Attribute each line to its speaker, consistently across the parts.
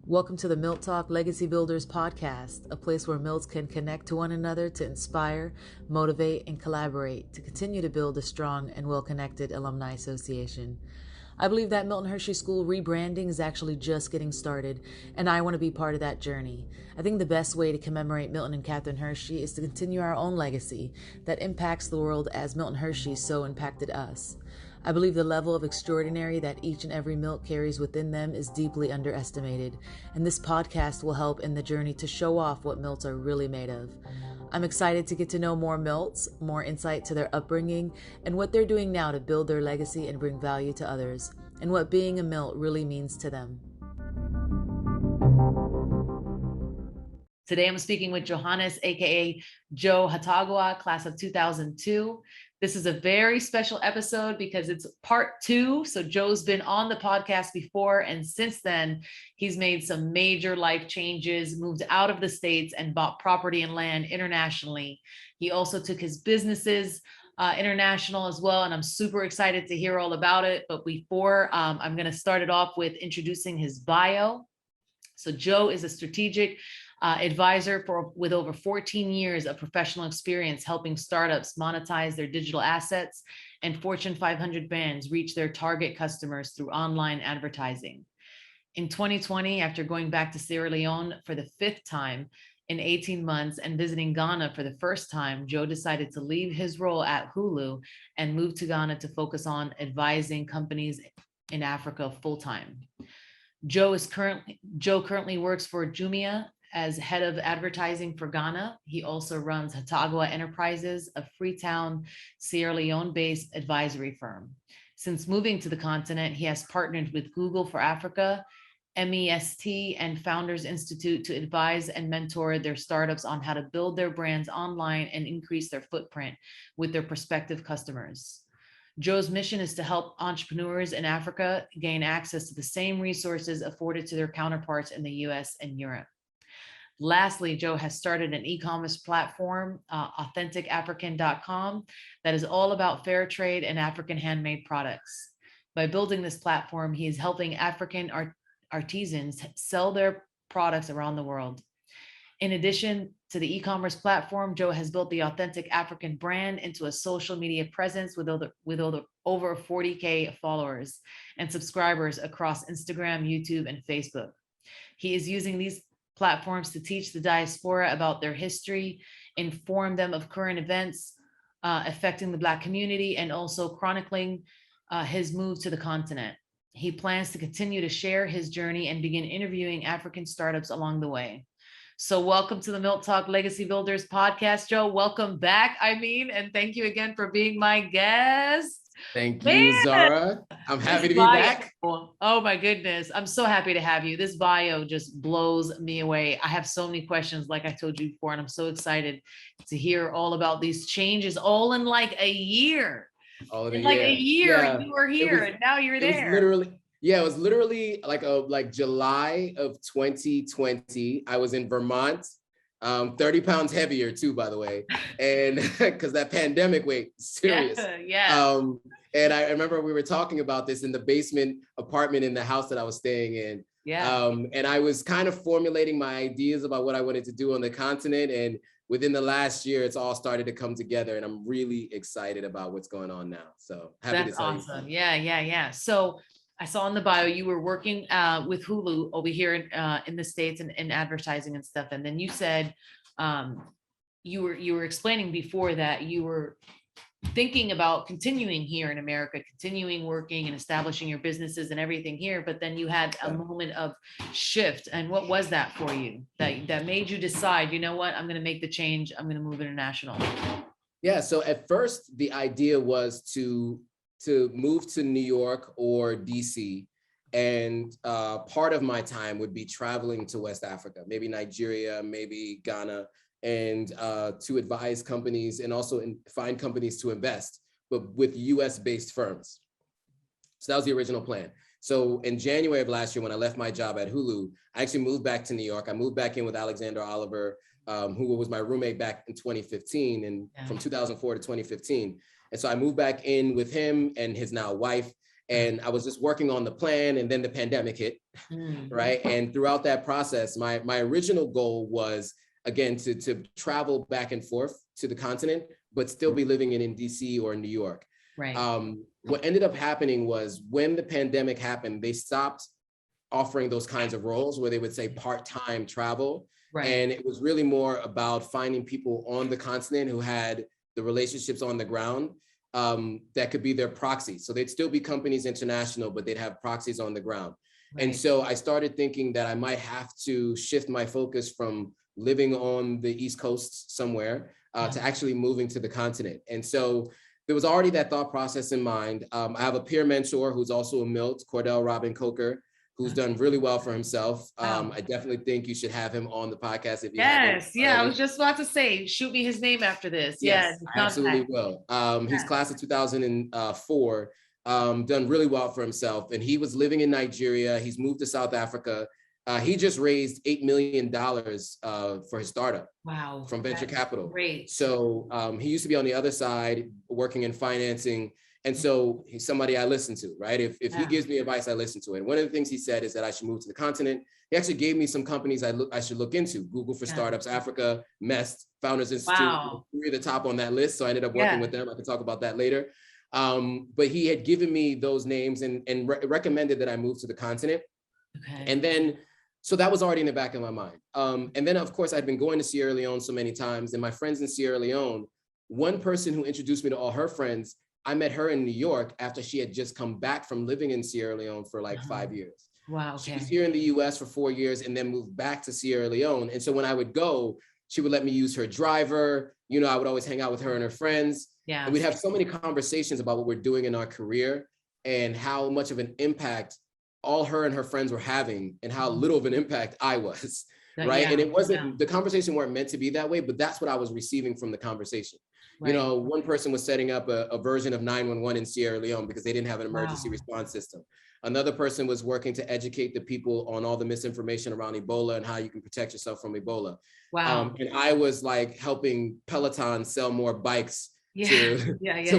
Speaker 1: Welcome to the Milt Talk Legacy Builders podcast, a place where Milts can connect to one another to inspire, motivate, and collaborate to continue to build a strong and well-connected alumni association. I believe that Milton Hershey School rebranding is actually just getting started, and I want to be part of that journey. I think the best way to commemorate Milton and Catherine Hershey is to continue our own legacy that impacts the world as Milton Hershey so impacted us. I believe the level of extraordinary that each and every Milt carries within them is deeply underestimated, and this podcast will help in the journey to show off what Milts are really made of. I'm excited to get to know more Milts, more insight to their upbringing, and what they're doing now to build their legacy and bring value to others, and what being a Milt really means to them. Today I'm speaking with Johannes, aka Joe Hotagua, class of 2002. This is a very special episode because it's part 2. So Joe's been on the podcast before, and since then, he's made some major life changes, moved out of the States and bought property and land internationally. He also took his businesses international as well, and I'm super excited to hear all about it. But before, I'm going to start it off with introducing his bio. So Joe is a strategic advisor with over 14 years of professional experience helping startups monetize their digital assets and Fortune 500 brands reach their target customers through online advertising. In 2020, after going back to Sierra Leone for the 5th time in 18 months and visiting Ghana for the first time, Joe decided to leave his role at Hulu and move to Ghana to focus on advising companies in Africa full-time. Joe currently works for Jumia as head of advertising for Ghana. He also runs Hotagua Enterprises, a Freetown, Sierra Leone-based advisory firm. Since moving to the continent, he has partnered with Google for Africa, MEST, and Founders Institute to advise and mentor their startups on how to build their brands online and increase their footprint with their prospective customers. Joe's mission is to help entrepreneurs in Africa gain access to the same resources afforded to their counterparts in the US and Europe. Lastly, Joe has started an e-commerce platform, AuthenticAfrican.com, that is all about fair trade and African handmade products. By building this platform, he is helping African artisans sell their products around the world. In addition to the e-commerce platform, Joe has built the Authentic African brand into a social media presence with over 40K followers and subscribers across Instagram, YouTube, and Facebook. He is using these platforms to teach the diaspora about their history, inform them of current events affecting the Black community, and also chronicling his move to the continent. He plans to continue to share his journey and begin interviewing African startups along the way. So welcome to the Milt Talk Legacy Builders podcast, Joe. Welcome back, and thank you again for being my guest.
Speaker 2: Thank you, Zahraa. I'm happy to be back.
Speaker 1: Oh my goodness. I'm so happy to have you. This bio just blows me away. I have so many questions, like I told you before, and I'm so excited to hear all about these changes all in like a year.
Speaker 2: A
Speaker 1: year, yeah. You were here and now you're there.
Speaker 2: It was literally like July of 2020. I was in Vermont, 30 pounds heavier too, by the way. And because that pandemic weight, serious.
Speaker 1: Yeah.
Speaker 2: And I remember we were talking about this in the basement apartment in the house that I was staying in.
Speaker 1: Yeah.
Speaker 2: And I was kind of formulating my ideas about what I wanted to do on the continent. And within the last year, it's all started to come together. And I'm really excited about what's going on now. So happy to tell you.
Speaker 1: That's awesome. Yeah. So I saw in the bio you were working with Hulu over here in the States and in advertising and stuff. And then you said you were explaining before that you were thinking about continuing here in America, continuing working and establishing your businesses and everything here. But then you had a moment of shift. And what was that for you that made you decide, you know what, I'm going to make the change. I'm going to move international.
Speaker 2: Yeah. So at first the idea was to move to New York or DC. And part of my time would be traveling to West Africa, maybe Nigeria, maybe Ghana, and to advise companies and also find companies to invest, but with US-based firms. So that was the original plan. So in January of last year, when I left my job at Hulu, I actually moved back to New York. I moved back in with Alexander Oliver, who was my roommate back in 2015 and from 2004 to 2015. And so I moved back in with him and his now wife. And I was just working on the plan, and then the pandemic hit, right? And throughout that process, my original goal was, again, to travel back and forth to the continent, but still be living in DC or New York.
Speaker 1: Right.
Speaker 2: What ended up happening was when the pandemic happened, they stopped offering those kinds of roles where they would say part-time travel.
Speaker 1: Right.
Speaker 2: And it was really more about finding people on the continent who had the relationships on the ground that could be their proxy. So they'd still be companies international, but they'd have proxies on the ground. Right. And so I started thinking that I might have to shift my focus from living on the East Coast somewhere to actually moving to the continent. And so there was already that thought process in mind. I have a peer mentor who's also a Milt, Cordell Robin Coker, who's done really well for himself. I definitely think you should have him on the podcast if you haven't.
Speaker 1: Yeah, I was just about to say, shoot me his name after this.
Speaker 2: Yes, I absolutely will. He's class of 2004, done really well for himself. And he was living in Nigeria. He's moved to South Africa. He just raised $8 million for his startup.
Speaker 1: Wow.
Speaker 2: From venture capital.
Speaker 1: Great.
Speaker 2: So he used to be on the other side, working in financing. And so he's somebody I listen to, right? If he gives me advice, I listen to it. And one of the things he said is that I should move to the continent. He actually gave me some companies I should look into: Google for Startups Africa, MEST, Founders Institute, three at the top on that list. So I ended up working with them. I can talk about that later. But he had given me those names and recommended that I move to the continent. Okay. And then, so that was already in the back of my mind. And then, of course, I'd been going to Sierra Leone so many times, and my friends in Sierra Leone, one person who introduced me to all her friends, I met her in New York after she had just come back from living in Sierra Leone for like 5 years. Wow. Okay. She was here in the US for 4 years and then moved back to Sierra Leone. And so when I would go, she would let me use her driver. You know, I would always hang out with her and her friends. Yeah. And we'd have so many conversations about what we're doing in our career and how much of an impact all her and her friends were having and how little of an impact I was. Right. Yeah, and it wasn't, the conversation weren't meant to be that way, but that's what I was receiving from the conversation. Right. You know, one person was setting up a version of 911 in Sierra Leone because they didn't have an emergency response system. Another person was working to educate the people on all the misinformation around Ebola and how you can protect yourself from Ebola. Wow. And I was like helping Peloton sell more bikes to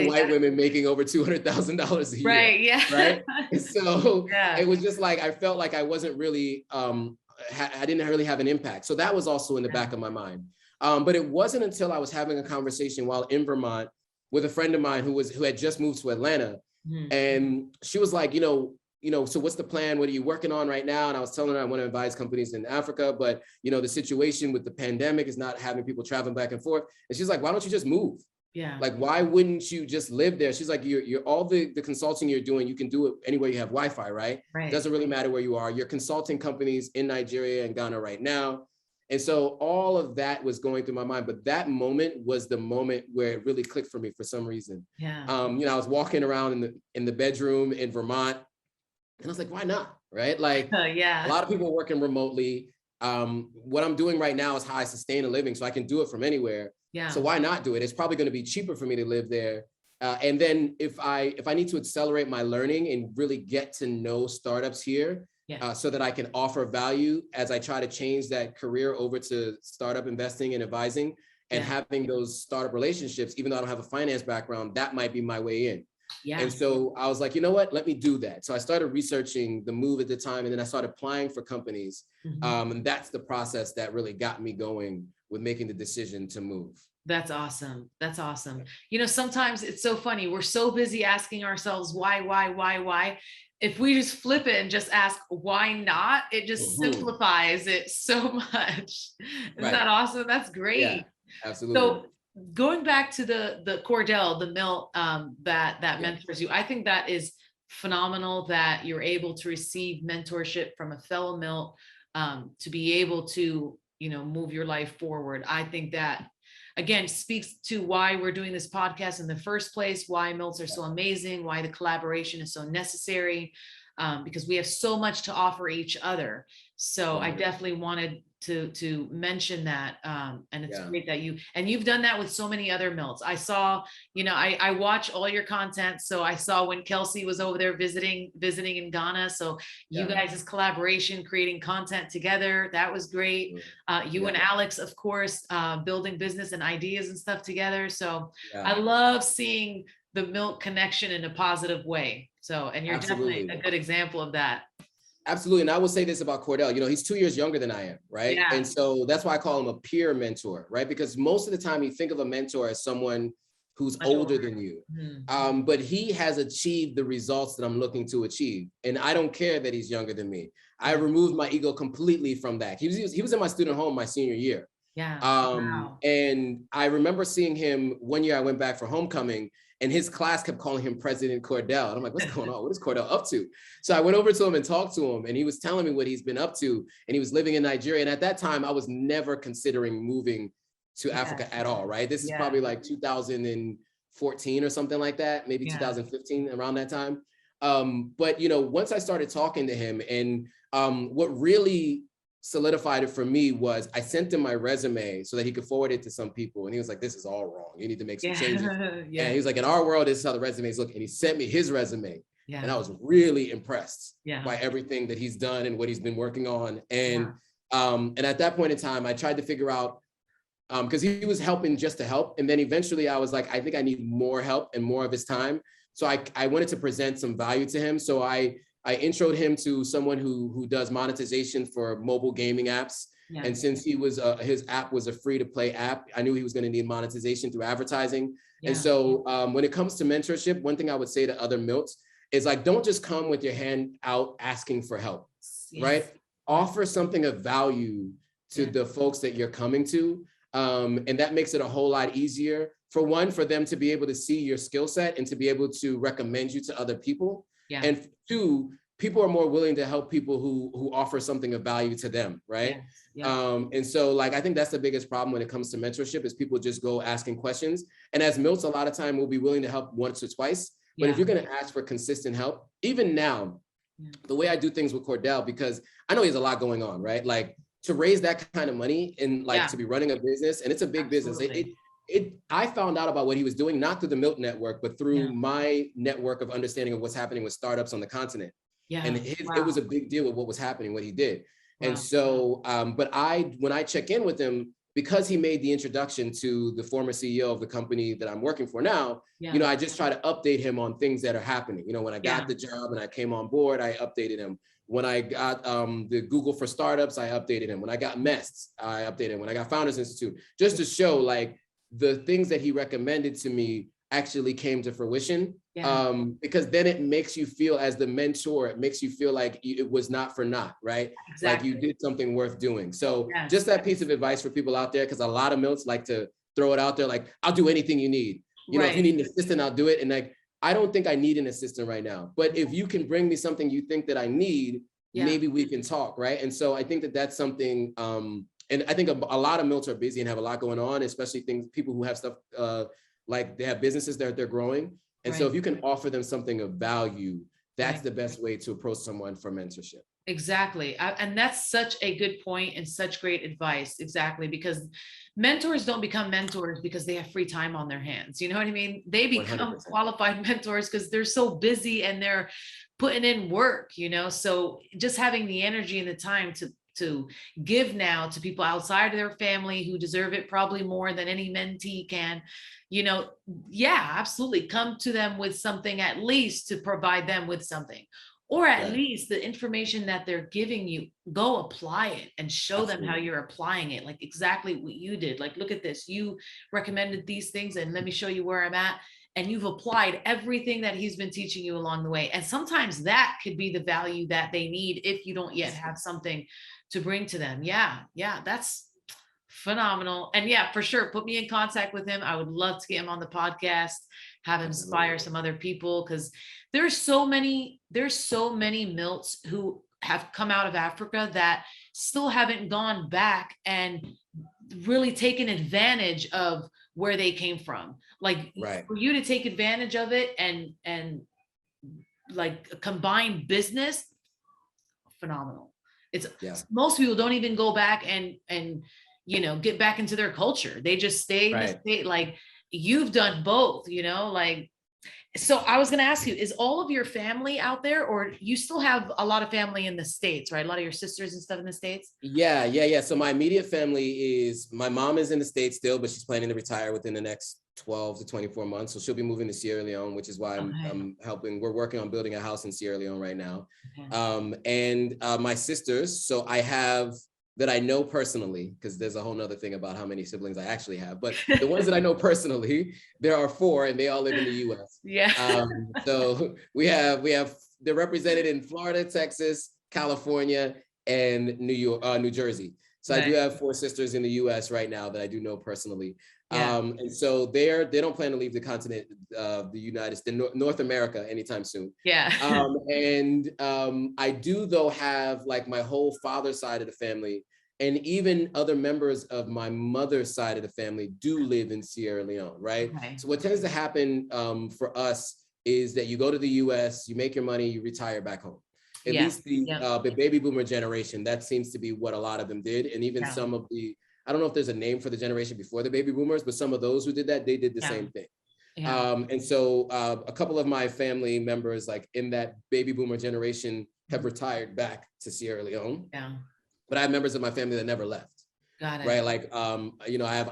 Speaker 2: white women making over $200,000 a year. Right. Yeah. Right. And so it was just like, I felt like I wasn't really, I didn't really have an impact. So that was also in the back of my mind. But it wasn't until I was having a conversation while in Vermont with a friend of mine who had just moved to Atlanta. And she was like, you know, so what's the plan? What are you working on right now? And I was telling her I want to advise companies in Africa, but you know, the situation with the pandemic is not having people traveling back and forth. And she's like, why don't you just move? Yeah. Like, why wouldn't you just live there? She's like, you're all the consulting you're doing, you can do it anywhere you have Wi-Fi, right? It doesn't really matter where you are. You're consulting companies in Nigeria and Ghana right now. And so all of that was going through my mind, but that moment was the moment where it really clicked for me for some reason. Yeah. You know, I was walking around in the bedroom in Vermont, and I was like, why not? Right? Like, a lot of people working remotely. What I'm doing right now is how I sustain a living, so I can do it from anywhere. Yeah. So why not do it? It's probably going to be cheaper for me to live there. And then if I need to accelerate my learning and really get to know startups here, so that I can offer value as I try to change that career over to startup investing and advising and having those startup relationships, even though I don't have a finance background, that might be my way in. Yeah. And so I was like, you know what, let me do that. So I started researching the move at the time, and then I started applying for companies. And that's the process that really got me going with making the decision to move.
Speaker 1: That's awesome. That's awesome. You know, sometimes it's so funny. We're so busy asking ourselves, why? If we just flip it and just ask, why not? It just simplifies it so much. Isn't that awesome? That's great. Yeah, absolutely. So going back to the Cordell, the Milt that mentors you, I think that is phenomenal that you're able to receive mentorship from a fellow Milt to be able to, you know, move your life forward. I think that, again, speaks to why we're doing this podcast in the first place, why Milts are so amazing, why the collaboration is so necessary, because we have so much to offer each other. So I definitely wanted to mention that. And it's great that you've done that with so many other Milts. I saw, you know, I watch all your content. So I saw when Kelsey was over there visiting in Ghana. So you guys' collaboration, creating content together, that was great. You and Alex, of course, building business and ideas and stuff together. So I love seeing the Milt connection in a positive way. So, and you're
Speaker 2: Absolutely.
Speaker 1: definitely a good example of that.
Speaker 2: Absolutely. And I will say this about Cordell, you know, he's 2 years younger than I am, right?
Speaker 1: Yeah.
Speaker 2: And so that's why I call him a peer mentor, right? Because most of the time you think of a mentor as someone who's older than you. But he has achieved the results that I'm looking to achieve. And I don't care that he's younger than me. I removed my ego completely from that. He was in my student home my senior year.
Speaker 1: Yeah.
Speaker 2: Wow. And I remember seeing him one year. I went back for homecoming and his class kept calling him President Cordell. And I'm like, what's going on? What is Cordell up to? So I went over to him and talked to him and he was telling me what he's been up to. And he was living in Nigeria. And at that time, I was never considering moving to Africa at all, right? This is probably like 2014 or something like that, maybe 2015, around that time. But, you know, once I started talking to him and what really solidified it for me was I sent him my resume so that he could forward it to some people. And he was like, this is all wrong. You need to make some changes. And he was like, in our world, this is how the resumes look. And he sent me his resume. And I was really impressed by everything that he's done and what he's been working on. And at that point in time, I tried to figure out, because he was helping just to help. And then eventually I was like, I think I need more help and more of his time. So I wanted to present some value to him. So I introed him to someone who does monetization for mobile gaming apps. And since he was his app was a free-to-play app, I knew he was going to need monetization through advertising. And so when it comes to mentorship, one thing I would say to other Milts is like, don't just come with your hand out asking for help, right? Offer something of value to the folks that you're coming to. And that makes it a whole lot easier. For one, for them to be able to see your skill set and to be able to recommend you to other people. And two, people are more willing to help people who offer something of value to them, right? And so like, I think that's the biggest problem when it comes to mentorship is people just go asking questions. And as Milts, a lot of time we'll be willing to help once or twice. But if you're going to ask for consistent help, even now, the way I do things with Cordell, because I know he has a lot going on, right? Like to raise that kind of money and like to be running a business, and it's a big business. I found out about what he was doing, not through the Milt network, but through my network of understanding of what's happening with startups on the continent. And it was a big deal with what was happening, what he did. And so, but when I check in with him, because he made the introduction to the former CEO of the company that I'm working for now, you know, I just try to update him on things that are happening. You know, when I got the job and I came on board, I updated him. When I got the Google for Startups, I updated him. When I got MEST, I updated him. When I got Founders Institute, just to show like the things that he recommended to me actually came to fruition. Because then it makes you feel as the mentor, it makes you feel like it was not for naught, right? Like you did something worth doing. So just that piece of advice for people out there, because a lot of Milts like to throw it out there, like, I'll do anything you need. You know, if you need an assistant, I'll do it. And like, I don't think I need an assistant right now, but if you can bring me something you think that I need, maybe we can talk, right? And so I think that that's something, and I think a lot of Milts are busy and have a lot going on, especially people who have stuff, like they have businesses that they're growing. And so if you can offer them something of value, that's the best way to approach someone for mentorship.
Speaker 1: Exactly. And that's such a good point and such great advice. Exactly. Because mentors don't become mentors because they have free time on their hands. You know what I mean? They become 100%. Qualified mentors because they're so busy and they're putting in work, you know? So just having the energy and the time to give now to people outside of their family who deserve it probably more than any mentee can, you know, absolutely. Come to them with something, at least to provide them with something, or at least the information that they're giving you, go apply it and show them how you're applying it. Like exactly what you did. Like, look at this, you recommended these things and let me show you where I'm at. And you've applied everything that he's been teaching you along the way. And sometimes that could be the value that they need if you don't yet have something to bring to them. That's phenomenal. And for sure, put me in contact with him. I would love to get him on the podcast, have him inspire some other people, because there's so many Milts who have come out of Africa that still haven't gone back and really taken advantage of where they came from. Like for you to take advantage of it and like a combined business, phenomenal. It's most people don't even go back and you know, get back into their culture. They just stay in the state. Like you've done both, you know, like, so I was going to ask you, is all of your family out there, or you still have a lot of family in the States, right? A lot of your sisters and stuff in the States?
Speaker 2: Yeah. So my immediate family is, my mom is in the States still, but she's planning to retire within the next 12 to 24 months. So she'll be moving to Sierra Leone, which is why I'm helping. We're working on building a house in Sierra Leone right now. And my sisters, so I have that I know personally, because there's a whole nother thing about how many siblings I actually have, but the ones that I know personally, there are 4 and they all live in the US.
Speaker 1: Yeah.
Speaker 2: So we have, they're represented in Florida, Texas, California, and New Jersey. So I do have 4 sisters in the US right now that I do know personally. And so they don't plan to leave the continent of the North America anytime soon. I do though have like my whole father's side of the family, and even other members of my mother's side of the family do live in Sierra Leone, right? So what tends to happen for us is that you go to the US, you make your money, you retire back home. At least the baby boomer generation, that seems to be what a lot of them did. And even some of the, I don't know if there's a name for the generation before the baby boomers, but some of those who did that, they did the same thing. And so a couple of my family members, like in that baby boomer generation, have retired back to Sierra Leone. But I have members of my family that never left. Right? Like, you know, I have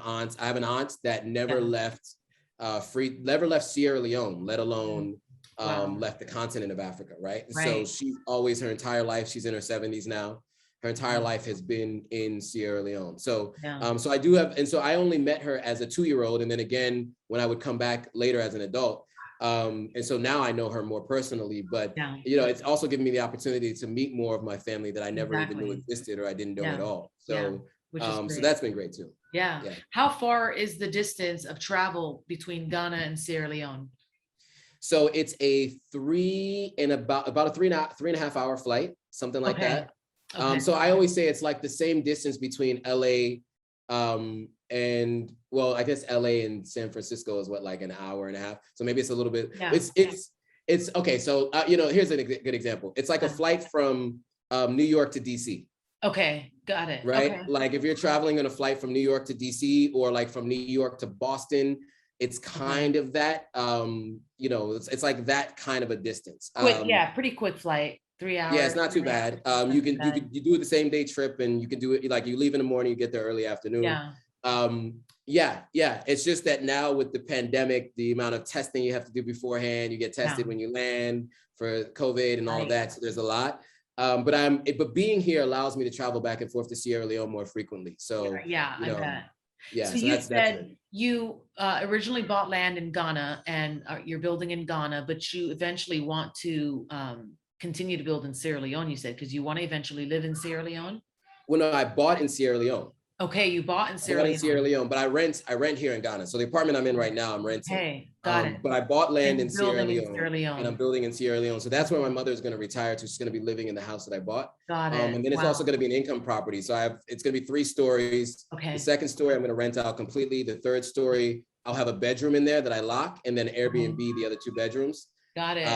Speaker 2: an aunt that never left never left Sierra Leone, let alone left the continent of Africa, right? So she's always, her entire life, she's in her 70s now. Her entire life has been in Sierra Leone. So, so I do have, and so I only met her as a 2-year-old. And then again, when I would come back later as an adult. And so now I know her more personally, but you know, it's also given me the opportunity to meet more of my family that I never even knew existed or I didn't know at all. So, so that's been great too.
Speaker 1: How far is the distance of travel between Ghana and Sierra Leone?
Speaker 2: So it's a about a 3.5 hour flight, something like that. So I always say it's like the same distance between LA and, well, I guess LA and San Francisco is what, like an hour and a half. So maybe it's a little bit, it's okay. So, you know, here's a good example. It's like a flight from New York to DC.
Speaker 1: Okay, got it.
Speaker 2: Right? Like if you're traveling on a flight from New York to DC or like from New York to Boston, it's kind of that, you know, it's like that kind of a distance.
Speaker 1: Pretty quick flight. 3 hours.
Speaker 2: Yeah, it's not too bad. You do it the same day trip, and you can do it like you leave in the morning, you get there early afternoon. It's just that now with the pandemic, the amount of testing you have to do beforehand, you get tested when you land for COVID and all of that. So there's a lot. But being here allows me to travel back and forth to Sierra Leone more frequently. So
Speaker 1: I bet.
Speaker 2: Yeah.
Speaker 1: So you said you originally bought land in Ghana and you're building in Ghana, but you eventually want to continue to build in Sierra Leone, you said, because you want to eventually live in Sierra Leone?
Speaker 2: Well, no, I bought in Sierra Leone.
Speaker 1: Okay, you bought in Sierra Leone.
Speaker 2: But I rent here in Ghana. So the apartment I'm in right now, I'm renting.
Speaker 1: Hey, got it.
Speaker 2: But I bought land in Sierra Leone,
Speaker 1: and
Speaker 2: I'm building in Sierra Leone. So that's where my mother is going to retire to. She's going to be living in the house that I bought.
Speaker 1: Got it.
Speaker 2: And then it's also going to be an income property. So it's going to be 3 stories.
Speaker 1: Okay.
Speaker 2: The second story I'm going to rent out completely. The third story, I'll have a bedroom in there that I lock, and then Airbnb the other 2 bedrooms.
Speaker 1: Got it.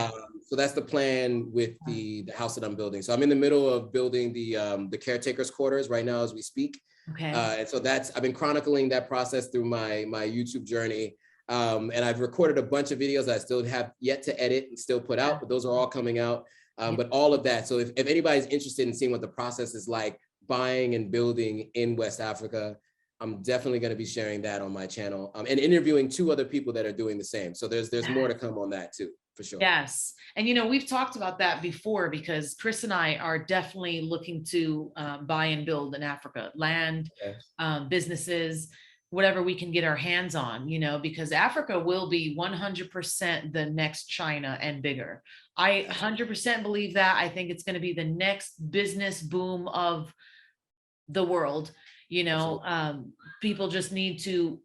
Speaker 2: So that's the plan with the house that I'm building. So I'm in the middle of building the caretaker's quarters right now as we speak.
Speaker 1: Okay.
Speaker 2: And so I've been chronicling that process through my YouTube journey. And I've recorded a bunch of videos that I still have yet to edit and still put out, but those are all coming out. But all of that. So if anybody's interested in seeing what the process is like buying and building in West Africa, I'm definitely going to be sharing that on my channel and interviewing 2 other people that are doing the same. So there's more to come on that too, for sure.
Speaker 1: Yes. And, you know, we've talked about that before because Chris and I are definitely looking to buy and build in Africa, land, businesses, whatever we can get our hands on, you know, because Africa will be 100% the next China and bigger. I 100% believe that. I think it's going to be the next business boom of the world. You know, people just need to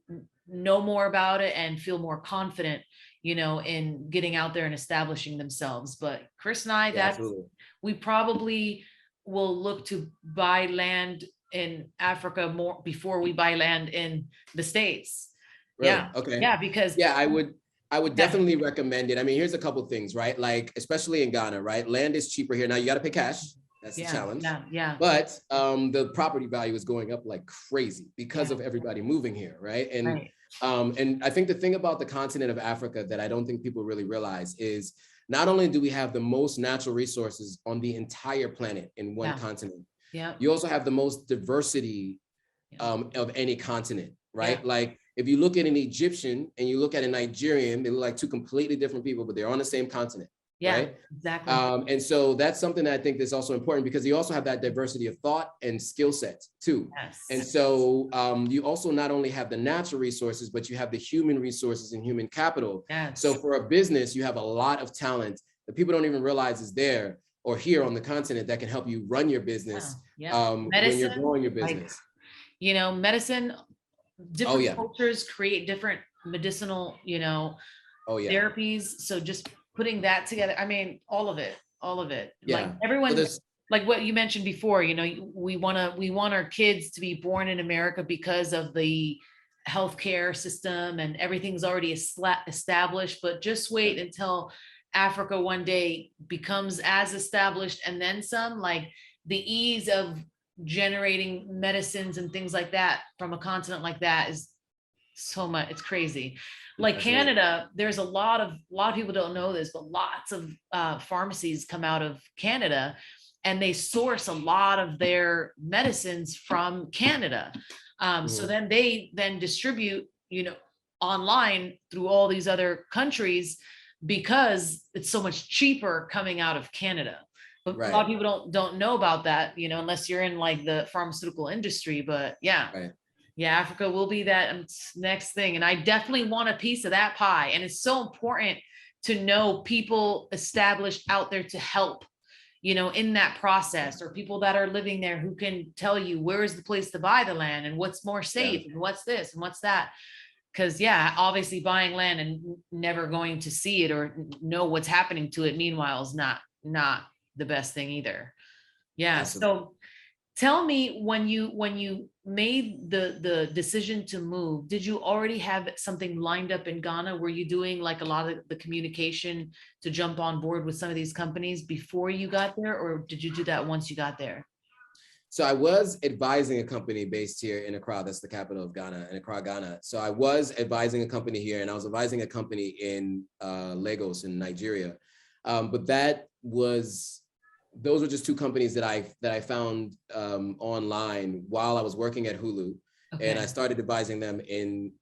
Speaker 1: know more about it and feel more confident, you know, in getting out there and establishing themselves. But Chris and I, we probably will look to buy land in Africa more before we buy land in the States.
Speaker 2: Really?
Speaker 1: Yeah.
Speaker 2: Okay.
Speaker 1: Yeah, because
Speaker 2: I would definitely recommend it. I mean, here's a couple of things, right? Like, especially in Ghana, right? Land is cheaper here. Now you got to pay cash. That's the challenge.
Speaker 1: Yeah.
Speaker 2: But the property value is going up like crazy because of everybody moving here, right? And and I think the thing about the continent of Africa that I don't think people really realize is not only do we have the most natural resources on the entire planet in one continent, you also have the most diversity of any continent, right? Like if you look at an Egyptian and you look at a Nigerian, they look like two completely different people, but they're on the same continent.
Speaker 1: Yeah,
Speaker 2: right?
Speaker 1: exactly.
Speaker 2: And so that's something that I think is also important because you also have that diversity of thought and skill sets too.
Speaker 1: Yes.
Speaker 2: And so you also not only have the natural resources, but you have the human resources and human capital.
Speaker 1: Yes.
Speaker 2: So for a business, you have a lot of talent that people don't even realize is there or here on the continent that can help you run your business when you're growing your business.
Speaker 1: Like, medicine, different cultures create different medicinal, therapies. So just putting that together, I mean, all of it.
Speaker 2: Yeah.
Speaker 1: Like everyone,
Speaker 2: so
Speaker 1: like what you mentioned before, we want our kids to be born in America because of the healthcare system and everything's already established, but just wait until Africa one day becomes as established and then some. Like the ease of generating medicines and things like that from a continent like that is so much, it's crazy. Like Canada, there's a lot of people don't know this, but lots of pharmacies come out of Canada and they source a lot of their medicines from Canada. So then they distribute, online through all these other countries because it's so much cheaper coming out of Canada. But a lot of people don't know about that, unless you're in like the pharmaceutical industry. But yeah, Africa will be that next thing. And I definitely want a piece of that pie. And it's so important to know people established out there to help, in that process, or people that are living there who can tell you where is the place to buy the land and what's more safe and what's this and what's that. Because obviously buying land and never going to see it or know what's happening to it, meanwhile, is not the best thing either. Yeah. Absolutely. So tell me, when you made the decision to move, did you already have something lined up in Ghana? Were you doing like a lot of the communication to jump on board with some of these companies before you got there, or did you do that once you got there?
Speaker 2: So I was advising a company based here in Accra, that's the capital of Ghana, in Accra, Ghana. So I was advising a company here, and I was advising a company in Lagos in Nigeria. But those were just two companies that I found online while I was working at Hulu. Okay. And I started advising them in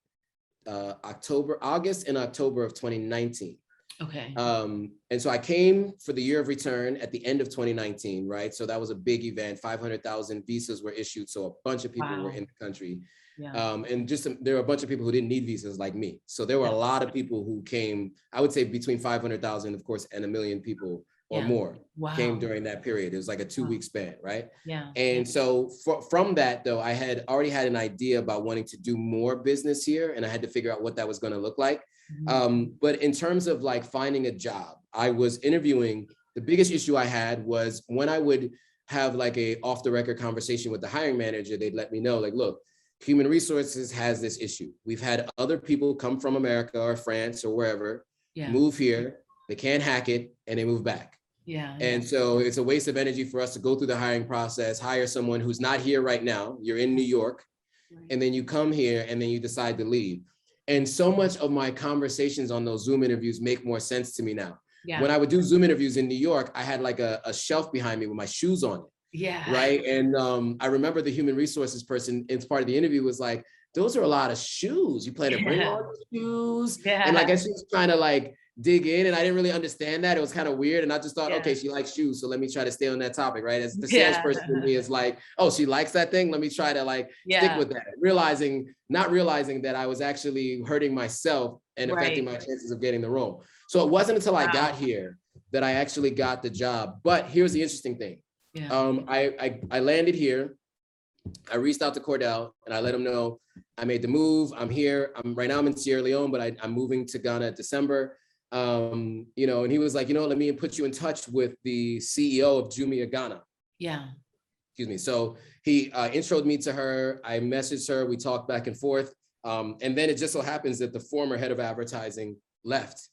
Speaker 2: August and October of 2019.
Speaker 1: Okay.
Speaker 2: And so I came for the year of return at the end of 2019, right? So that was a big event. 500,000 visas were issued. So a bunch of people were in the country. Yeah. And there were a bunch of people who didn't need visas like me. So there were a lot of people who came, I would say between 500,000, of course, and 1 million people or more came during that period. It was like a 2-week span, right? Yeah. And so from that, though, I had already had an idea about wanting to do more business here, and I had to figure out what that was going to look like. But in terms of like finding a job, I was interviewing. The biggest issue I had was when I would have like a off the record conversation with the hiring manager, they'd let me know, like, look, human resources has this issue. We've had other people come from America or France or wherever, move here, they can't hack it, and they move back. Yeah. And so it's a waste of energy for us to go through the hiring process, hire someone who's not here right now. You're in New York, and then you come here and then you decide to leave. And so much of my conversations on those Zoom interviews make more sense to me now. Yeah. When I would do Zoom interviews in New York, I had like a shelf behind me with my shoes on it. Yeah. Right. And I remember the human resources person, as part of the interview, was like, those are a lot of shoes. You plan to bring all the shoes? Yeah. And like, I guess she was trying to like dig in, and I didn't really understand that. It was kind of weird. And I just thought, okay, she likes shoes, so let me try to stay on that topic, right? As the salesperson in me is like, oh, she likes that thing. Let me try to like stick with that. Not realizing that I was actually hurting myself and affecting my chances of getting the role. So it wasn't until I got here that I actually got the job. But here's the interesting thing. Yeah. I landed here. I reached out to Cordell and I let him know I made the move. I'm here. Right now I'm in Sierra Leone, but I'm moving to Ghana in December. And he was like, let me put you in touch with the CEO of Jumia Ghana. Yeah. Excuse me. So he introduced me to her. I messaged her. We talked back and forth. And then it just so happens that the former head of advertising left.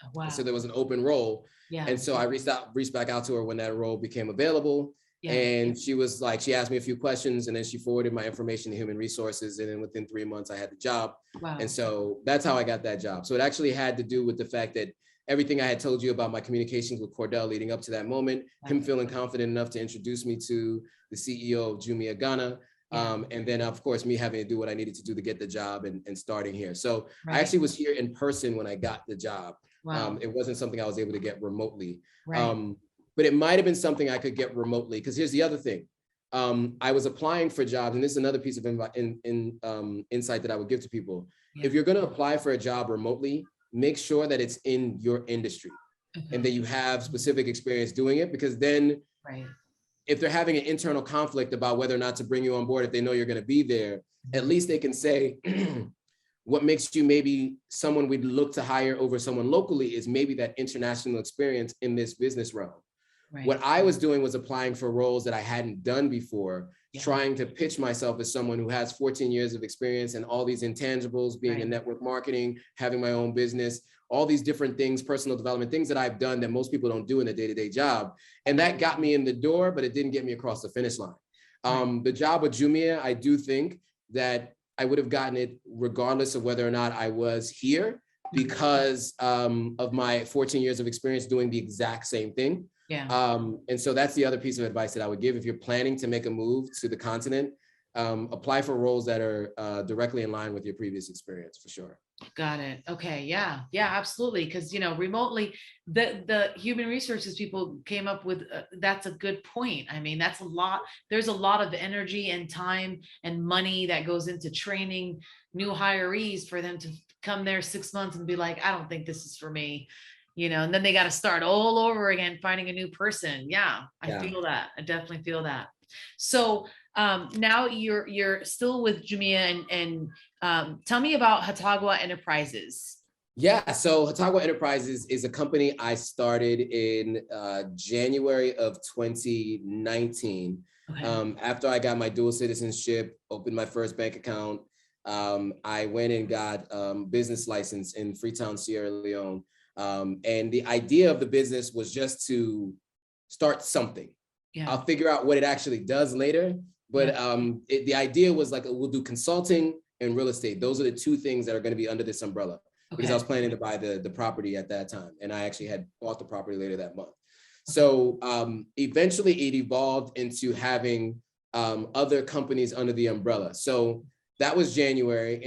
Speaker 2: Oh, wow. So there was an open role. Yeah. And so I reached back out to her when that role became available. Yeah. And she was like, she asked me a few questions, and then she forwarded my information to human resources. And then within 3 months, I had the job. Wow. And so that's how I got that job. So it actually had to do with the fact that everything I had told you about my communications with Cordell leading up to that moment, him feeling confident enough to introduce me to the CEO of Jumia Ghana, And then of course, me having to do what I needed to do to get the job and starting here. So
Speaker 1: Right.
Speaker 2: I actually was here in person when I got the job.
Speaker 1: Wow.
Speaker 2: It wasn't something I was able to get remotely.
Speaker 1: Right.
Speaker 2: But it might've been something I could get remotely, because here's the other thing. I was applying for jobs, and this is another piece of insight that I would give to people.
Speaker 1: Yeah.
Speaker 2: If you're going to apply for a job remotely, make sure that it's in your industry and that you have specific experience doing it, because then
Speaker 1: Right.
Speaker 2: if they're having an internal conflict about whether or not to bring you on board, if they know you're going to be there, at least they can say, what makes you maybe someone we'd look to hire over someone locally is maybe that international experience in this business realm.
Speaker 1: Right.
Speaker 2: What I was doing was applying for roles that I hadn't done before,
Speaker 1: Yeah.
Speaker 2: trying to pitch myself as someone who has 14 years of experience and all these intangibles, being in network marketing, having my own business, all these different things, personal development, things that I've done that most people don't do in a day-to-day job. And that got me in the door, but it didn't get me across the finish line. The job with Jumia, I do think that I would have gotten it regardless of whether or not I was here, because of my 14 years of experience doing the exact same thing.
Speaker 1: Yeah.
Speaker 2: And so that's the other piece of advice that I would give. If you're planning to make a move to the continent, apply for roles that are directly in line with your previous experience, for sure.
Speaker 1: Got it. Okay. Yeah. Yeah, absolutely. Because, remotely, the human resources people came up with, that's a good point. I mean, that's a lot. There's a lot of energy and time and money that goes into training new hirees for them to come there 6 months and be like, I don't think this is for me, and then they got to start all over again, finding a new person. Yeah. I feel that. I definitely feel that. So now you're still with Jumia, and tell me about Hotagua Enterprises.
Speaker 2: Yeah, so Hotagua Enterprises is a company I started in January of 2019. Okay. After I got my dual citizenship, opened my first bank account, I went and got business license in Freetown, Sierra Leone. And the idea of the business was just to start something. Yeah. I'll figure out what it actually does later. But the idea was like, we'll do consulting and real estate. Those are the two things that are going to be under this umbrella. Okay. Because I was planning to buy the property at that time. And I actually had bought the property later that month. So eventually it evolved into having other companies under the umbrella. So that was January.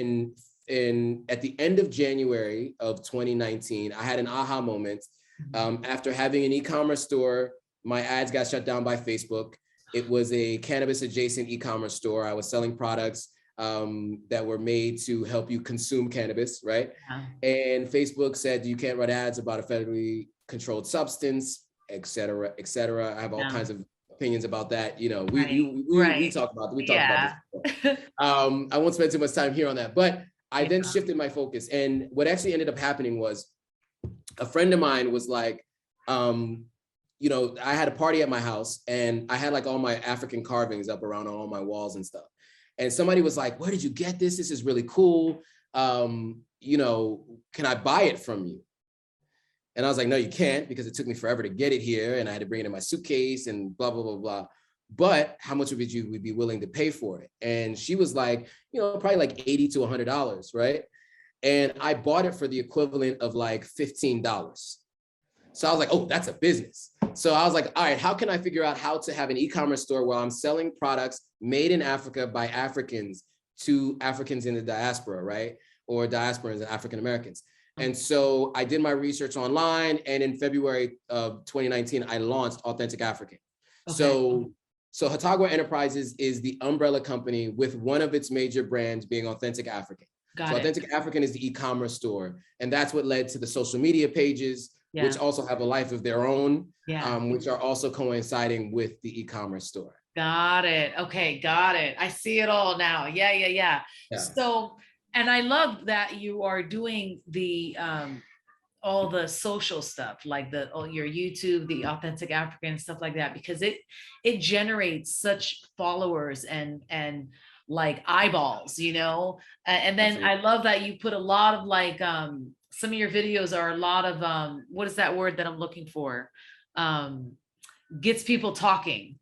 Speaker 2: And at the end of January of 2019, I had an aha moment. After having an e-commerce store, my ads got shut down by Facebook. It was a cannabis adjacent e-commerce store. I was selling products that were made to help you consume cannabis, right? And Facebook said, you can't run ads about a federally controlled substance, et cetera, et cetera. I have all kinds of opinions about that. We talked about this before. I won't spend too much time here on that, but I then shifted my focus. And what actually ended up happening was a friend of mine was like, I had a party at my house and I had like all my African carvings up around on all my walls and stuff. And somebody was like, where did you get this? This is really cool. Can I buy it from you? And I was like, no, you can't, because it took me forever to get it here. And I had to bring it in my suitcase and blah, blah, blah, blah. But how much would you be willing to pay for it? And she was like, probably like $80 to $100, right? And I bought it for the equivalent of like $15. So I was like, oh, that's a business. So I was like, all right, how can I figure out how to have an e-commerce store where I'm selling products made in Africa by Africans to Africans in the diaspora, right? Or diasporans and African Americans. And so I did my research online, and in February of 2019, I launched Authentic African. Okay. So Hotagua Enterprises is the umbrella company with one of its major brands being Authentic African. Authentic African is the e-commerce store, and that's what led to the social media pages, which also have a life of their own, which are also coinciding with the e-commerce store.
Speaker 1: Got it. Okay, got it. I see it all now. Yeah. So, and I love that you are doing the all the social stuff, like your YouTube, the Authentic African, stuff like that, because it generates such followers and like eyeballs, and then I love that you put a lot of like some of your videos are a lot of what is that word that I'm looking for, gets people talking.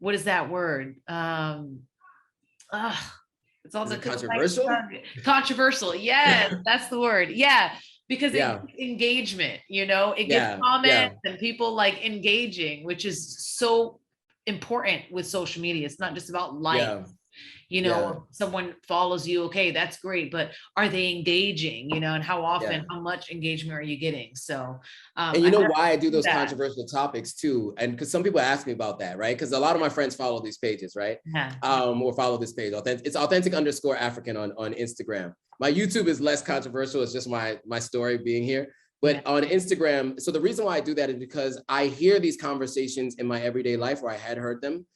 Speaker 1: What is that word? It's all the
Speaker 2: controversial.
Speaker 1: Controversial. Yes, that's the word. Yeah, because it gets engagement. It gets comments and people like engaging, which is so important with social media. It's not just about likes. You
Speaker 2: Yeah.
Speaker 1: know, someone follows you, okay, that's great, but are they engaging, you know, and how often,
Speaker 2: Yeah.
Speaker 1: how much engagement are you getting? So
Speaker 2: And
Speaker 1: I
Speaker 2: you know
Speaker 1: have
Speaker 2: why I do
Speaker 1: to do
Speaker 2: those
Speaker 1: that.
Speaker 2: controversial topics too? And because some people ask me about that, right? Because a lot of my friends follow these pages, right?
Speaker 1: Yeah.
Speaker 2: Or follow this page. It's authentic_African on Instagram. My YouTube is less controversial. It's just my story being here. But
Speaker 1: Yeah.
Speaker 2: on Instagram, so the reason why I do that is because I hear these conversations in my everyday life, or I had heard them.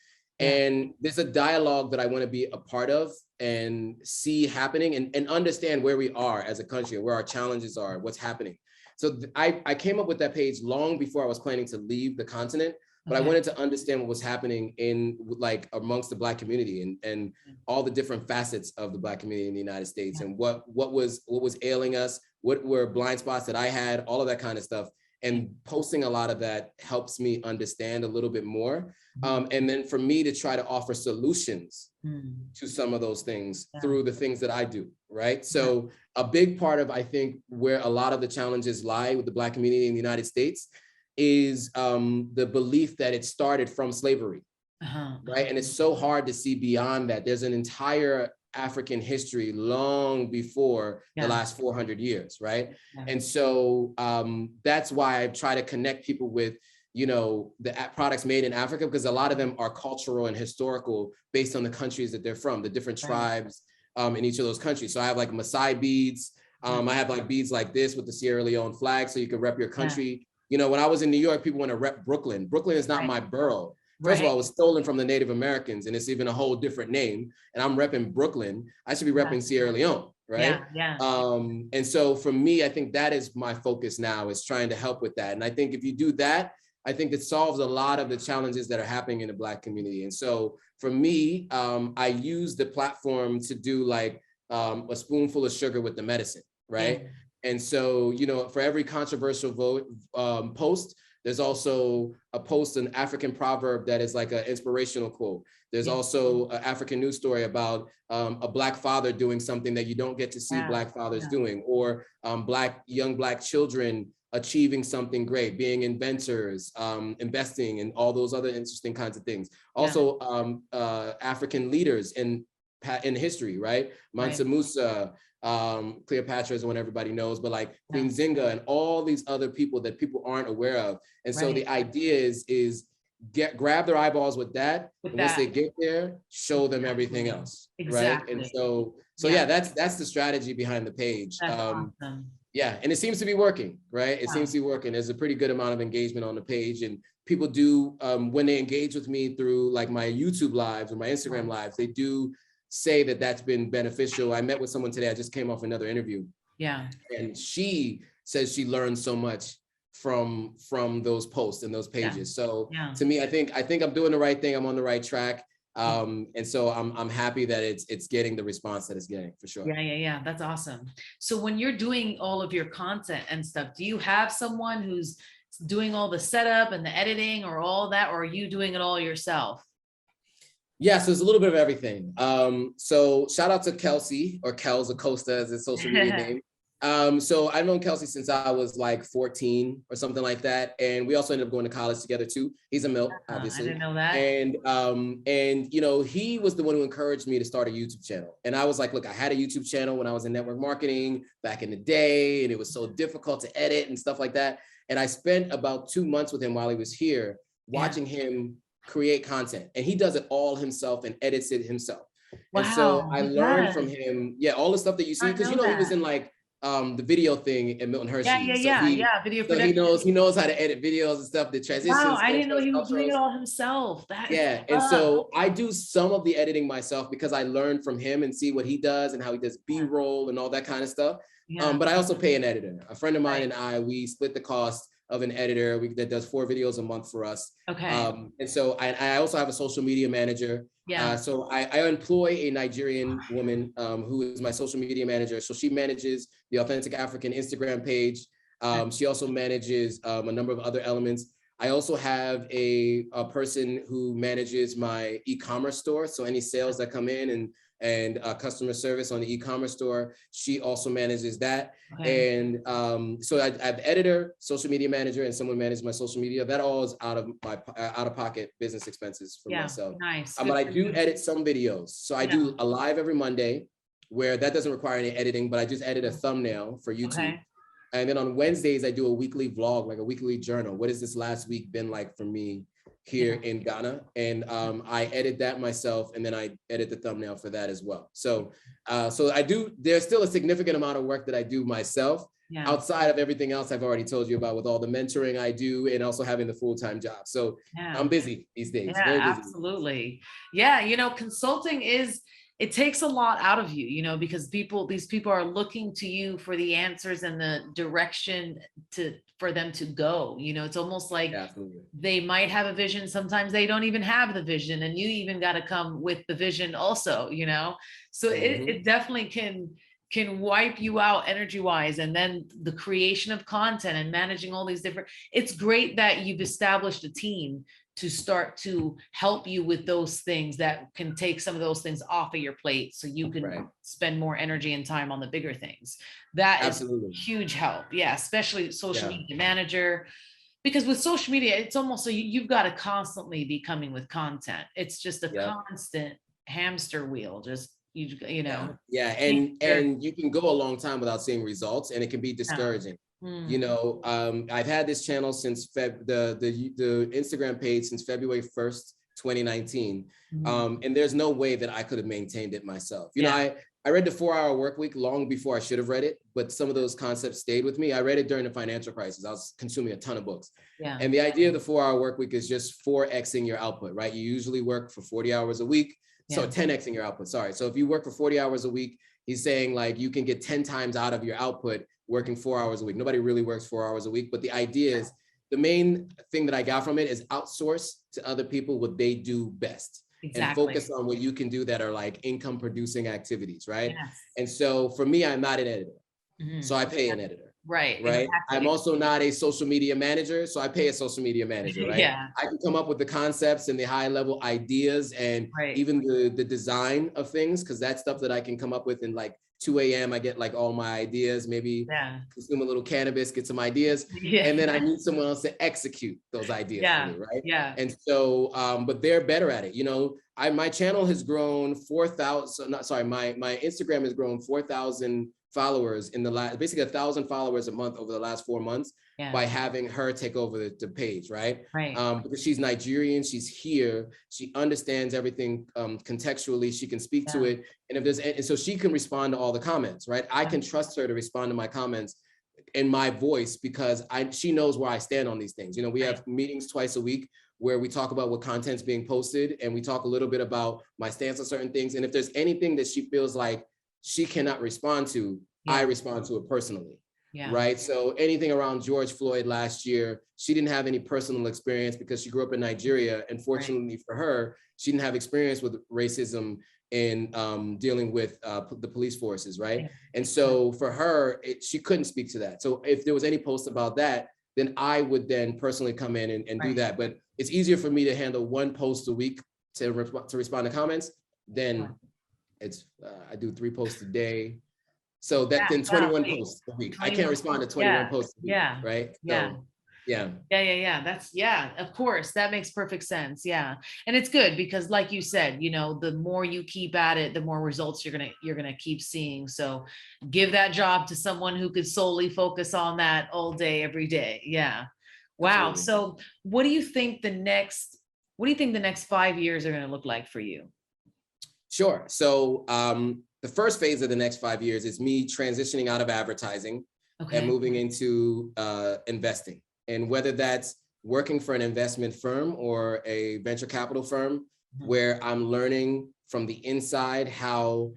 Speaker 1: Yeah.
Speaker 2: And there's a dialogue that I want to be a part of and see happening, and understand where we are as a country, where our challenges are, what's happening. So I came up with that page long before I was planning to leave the continent, but I
Speaker 1: Okay.
Speaker 2: wanted to understand what was happening in, like, amongst the Black community, and all the different facets of the Black community in the United States,
Speaker 1: Yeah.
Speaker 2: and what was ailing us, what were blind spots that I had, all of that kind of stuff. And posting a lot of that helps me understand a little bit more. And then for me to try to offer solutions to some of those things through the things that I do, right? So a big part of, I think, where a lot of the challenges lie with the Black community in the United States is the belief that it started from slavery, right? And it's so hard to see beyond that. There's an entire African history long before the last 400 years, right? And so that's why I try to connect people with, you know, the products made in Africa, because a lot of them are cultural and historical based on the countries that they're from, the different tribes in each of those countries. So I have like Maasai beads. I have like beads like this with the Sierra Leone flag, so you can rep your country. You know, when I was in New York, people want to rep Brooklyn. Brooklyn is not my borough. First of all, it was stolen from the Native Americans, and it's even a whole different name. And I'm repping Brooklyn. I should be repping Sierra Leone, right? And so for me, I think that is my focus now, is trying to help with that. And I think if you do that, I think it solves a lot of the challenges that are happening in the Black community. And so for me, I use the platform to do like a spoonful of sugar with the medicine, right? And so, you know, for every controversial post, there's also a post, an African proverb that is like an inspirational quote. There's also an African news story about a Black father doing something that you don't get to see Black fathers doing, or young Black children achieving something great, being inventors, investing, and all those other interesting kinds of things. Also, African leaders in history, right? Mansa Musa, Cleopatra is the one everybody knows, but like Queen Zinga and all these other people that people aren't aware of. And so the idea is grab their eyeballs with that. And once they get there, show them everything else. Right. And so yeah, that's the strategy behind the page.
Speaker 1: Awesome.
Speaker 2: Yeah, and it seems to be working, right? It seems to be working. There's a pretty good amount of engagement on the page, and people do, when they engage with me through like my YouTube lives or my Instagram lives, they do say that that's been beneficial. I met with someone today, I just came off another interview. And she says she learned so much from those posts and those pages. So to me, I think I'm doing the right thing. I'm on the right track. And so I'm happy that it's getting the response that it's getting, for sure.
Speaker 1: Yeah. That's awesome. So when you're doing all of your content and stuff, do you have someone who's doing all the setup and the editing or all that, or are you doing it all yourself?
Speaker 2: Yeah, so it's a little bit of everything. So shout out to Kelsey, or Kels Acosta as his social media name. So I've known Kelsey since I was like 14 or something like that. And we also ended up going to college together too. He's a Milt, obviously.
Speaker 1: I didn't know that.
Speaker 2: And you know, he was the one who encouraged me to start a YouTube channel. And I was like, look, I had a YouTube channel when I was in network marketing back in the day, and it was so difficult to edit and stuff like that. And I spent about 2 months with him while he was here, watching him create content. And he does it all himself and edits it himself. And so I learned from him, all the stuff that you see, because you know, he was in like the video thing at Milton Hershey. Video production. He knows how to edit videos and stuff, the transitions.
Speaker 1: Wow, I didn't know he was doing it all himself.
Speaker 2: And so I do some of the editing myself because I learned from him and see what he does and how he does B-roll and all that kind of stuff. But I also pay an editor. A friend of mine and we split the cost of an editor that does 4 videos a month for us. And so I also have a social media manager. So I employ a Nigerian woman who is my social media manager. So she manages the Authentic African Instagram page. She also manages a number of other elements. I also have a person who manages my e-commerce store. So any sales that come in and customer service on the e-commerce store, she also manages that.
Speaker 1: Okay.
Speaker 2: And so I have editor, social media manager, and someone manages my social media. That all is out of my out-of-pocket business expenses for myself.
Speaker 1: Nice.
Speaker 2: But I do edit some videos. So I do a live every Monday, where that doesn't require any editing, but I just edit a thumbnail for YouTube.
Speaker 1: Okay.
Speaker 2: And then on Wednesdays, I do a weekly vlog, like a weekly journal. What has this last week been like for me here in Ghana? And I edit that myself, and then I edit the thumbnail for that as well. So I do, there's still a significant amount of work that I do myself outside of everything else I've already told you about, with all the mentoring I do and also having the full-time job. So I'm busy these days, very busy.
Speaker 1: Absolutely. Yeah, you know, consulting it takes a lot out of you, you know, because these people are looking to you for the answers and the direction for them to go. You know, it's almost like they might have a vision. Sometimes they don't even have the vision, and you even got to come with the vision also, you know? So it definitely can wipe you out energy wise. And then the creation of content and managing all these different, it's great that you've established a team to start to help you with those things that can take some of those things off of your plate, so you can spend more energy and time on the bigger things. That is huge help. Yeah, especially social media manager, because with social media, it's almost so you've got to constantly be coming with content. It's just a constant hamster wheel, just you know.
Speaker 2: And you can go a long time without seeing results, and it can be discouraging. You know, I've had this channel since the Instagram page since February 1st, 2019. And there's no way that I could have maintained it myself. You know, I read the 4-Hour Workweek long before I should have read it, but some of those concepts stayed with me. I read it during the financial crisis. I was consuming a ton of books. And the idea of the 4-Hour Workweek is just 4xing your output, right? You usually work for 40 hours a week. So 10xing your output, sorry. So if you work for 40 hours a week, he's saying like you can get 10 times out of your output working 4 hours a week. Nobody really works 4 hours a week, but the idea is, the main thing that I got from it is outsource to other people what they do best. And focus on what you can do that are like income producing activities, right? And so for me, I'm not an editor. So I pay an editor. Right. Exactly. I'm also not a social media manager, so I pay a social media manager, right? I can come up with the concepts and the high level ideas and even the design of things, because that's stuff that I can come up with in like 2 a.m. I get like all my ideas, maybe consume a little cannabis, get some ideas, and then I need someone else to execute those ideas for me, right? And so, but they're better at it. You know, my channel has grown 4,000, my Instagram has grown 4,000 followers in the last, basically 1,000 followers a month over the last 4 months by having her take over the page, right? Because she's Nigerian, she's here, she understands everything contextually, she can speak to it, and if there's, and so she can respond to all the comments, right? I can trust her to respond to my comments in my voice, because she knows where I stand on these things. You know, we have meetings twice a week where we talk about what content's being posted, and we talk a little bit about my stance on certain things, and if there's anything that she feels like she cannot respond to, I respond to it personally, right? So anything around George Floyd last year, she didn't have any personal experience because she grew up in Nigeria. And fortunately for her, she didn't have experience with racism in dealing with the police forces, right? And so for her, she couldn't speak to that. So if there was any post about that, then I would then personally come in and do that. But it's easier for me to handle one post a week to respond to comments than it's I do 3 posts a day, so that's then 21 posts a week. I can't respond to 21 posts a week, right? So,
Speaker 1: That's of course, that makes perfect sense. And it's good because, like you said, you know, the more you keep at it, the more results you're gonna keep seeing. So give that job to someone who could solely focus on that all day, every day. Wow. Absolutely. So what do you think the next 5 years are gonna look like for you?
Speaker 2: Sure. So the first phase of the next 5 years is me transitioning out of advertising and moving into investing. And whether that's working for an investment firm or a venture capital firm, where I'm learning from the inside how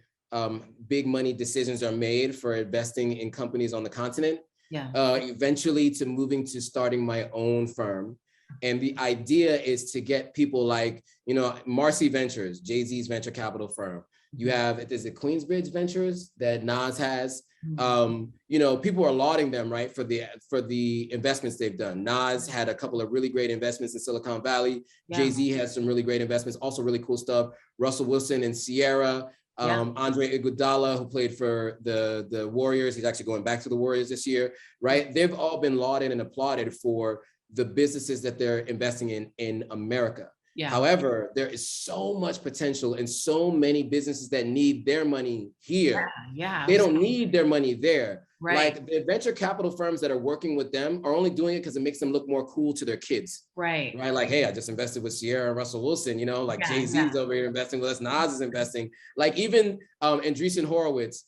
Speaker 2: big money decisions are made for investing in companies on the continent, eventually to moving to starting my own firm. And the idea is to get people like, you know, Marcy Ventures, Jay-Z's venture capital firm, You have, is it Queensbridge Ventures that Nas has?
Speaker 1: Mhm.
Speaker 2: You know, people are lauding them, right, for the investments they've done. Nas had a couple of really great investments in Silicon Valley.
Speaker 1: Yeah.
Speaker 2: Jay-Z has some really great investments, also really cool stuff. Russell Wilson and Sierra.
Speaker 1: Yeah.
Speaker 2: Andre Iguodala, who played for the Warriors, he's actually going back to the Warriors this year, right? They've all been lauded and applauded for the businesses that they're investing in America.
Speaker 1: Yeah.
Speaker 2: However, there is so much potential and so many businesses that need their money here.
Speaker 1: Yeah.
Speaker 2: They don't need their money there.
Speaker 1: Right.
Speaker 2: Like the venture capital firms that are working with them are only doing it because it makes them look more cool to their kids.
Speaker 1: Right.
Speaker 2: Right. Like, hey, I just invested with Sierra and Russell Wilson, you know, like Jay-Z's over here investing with us. Nas is investing. Like even Andreessen Horowitz,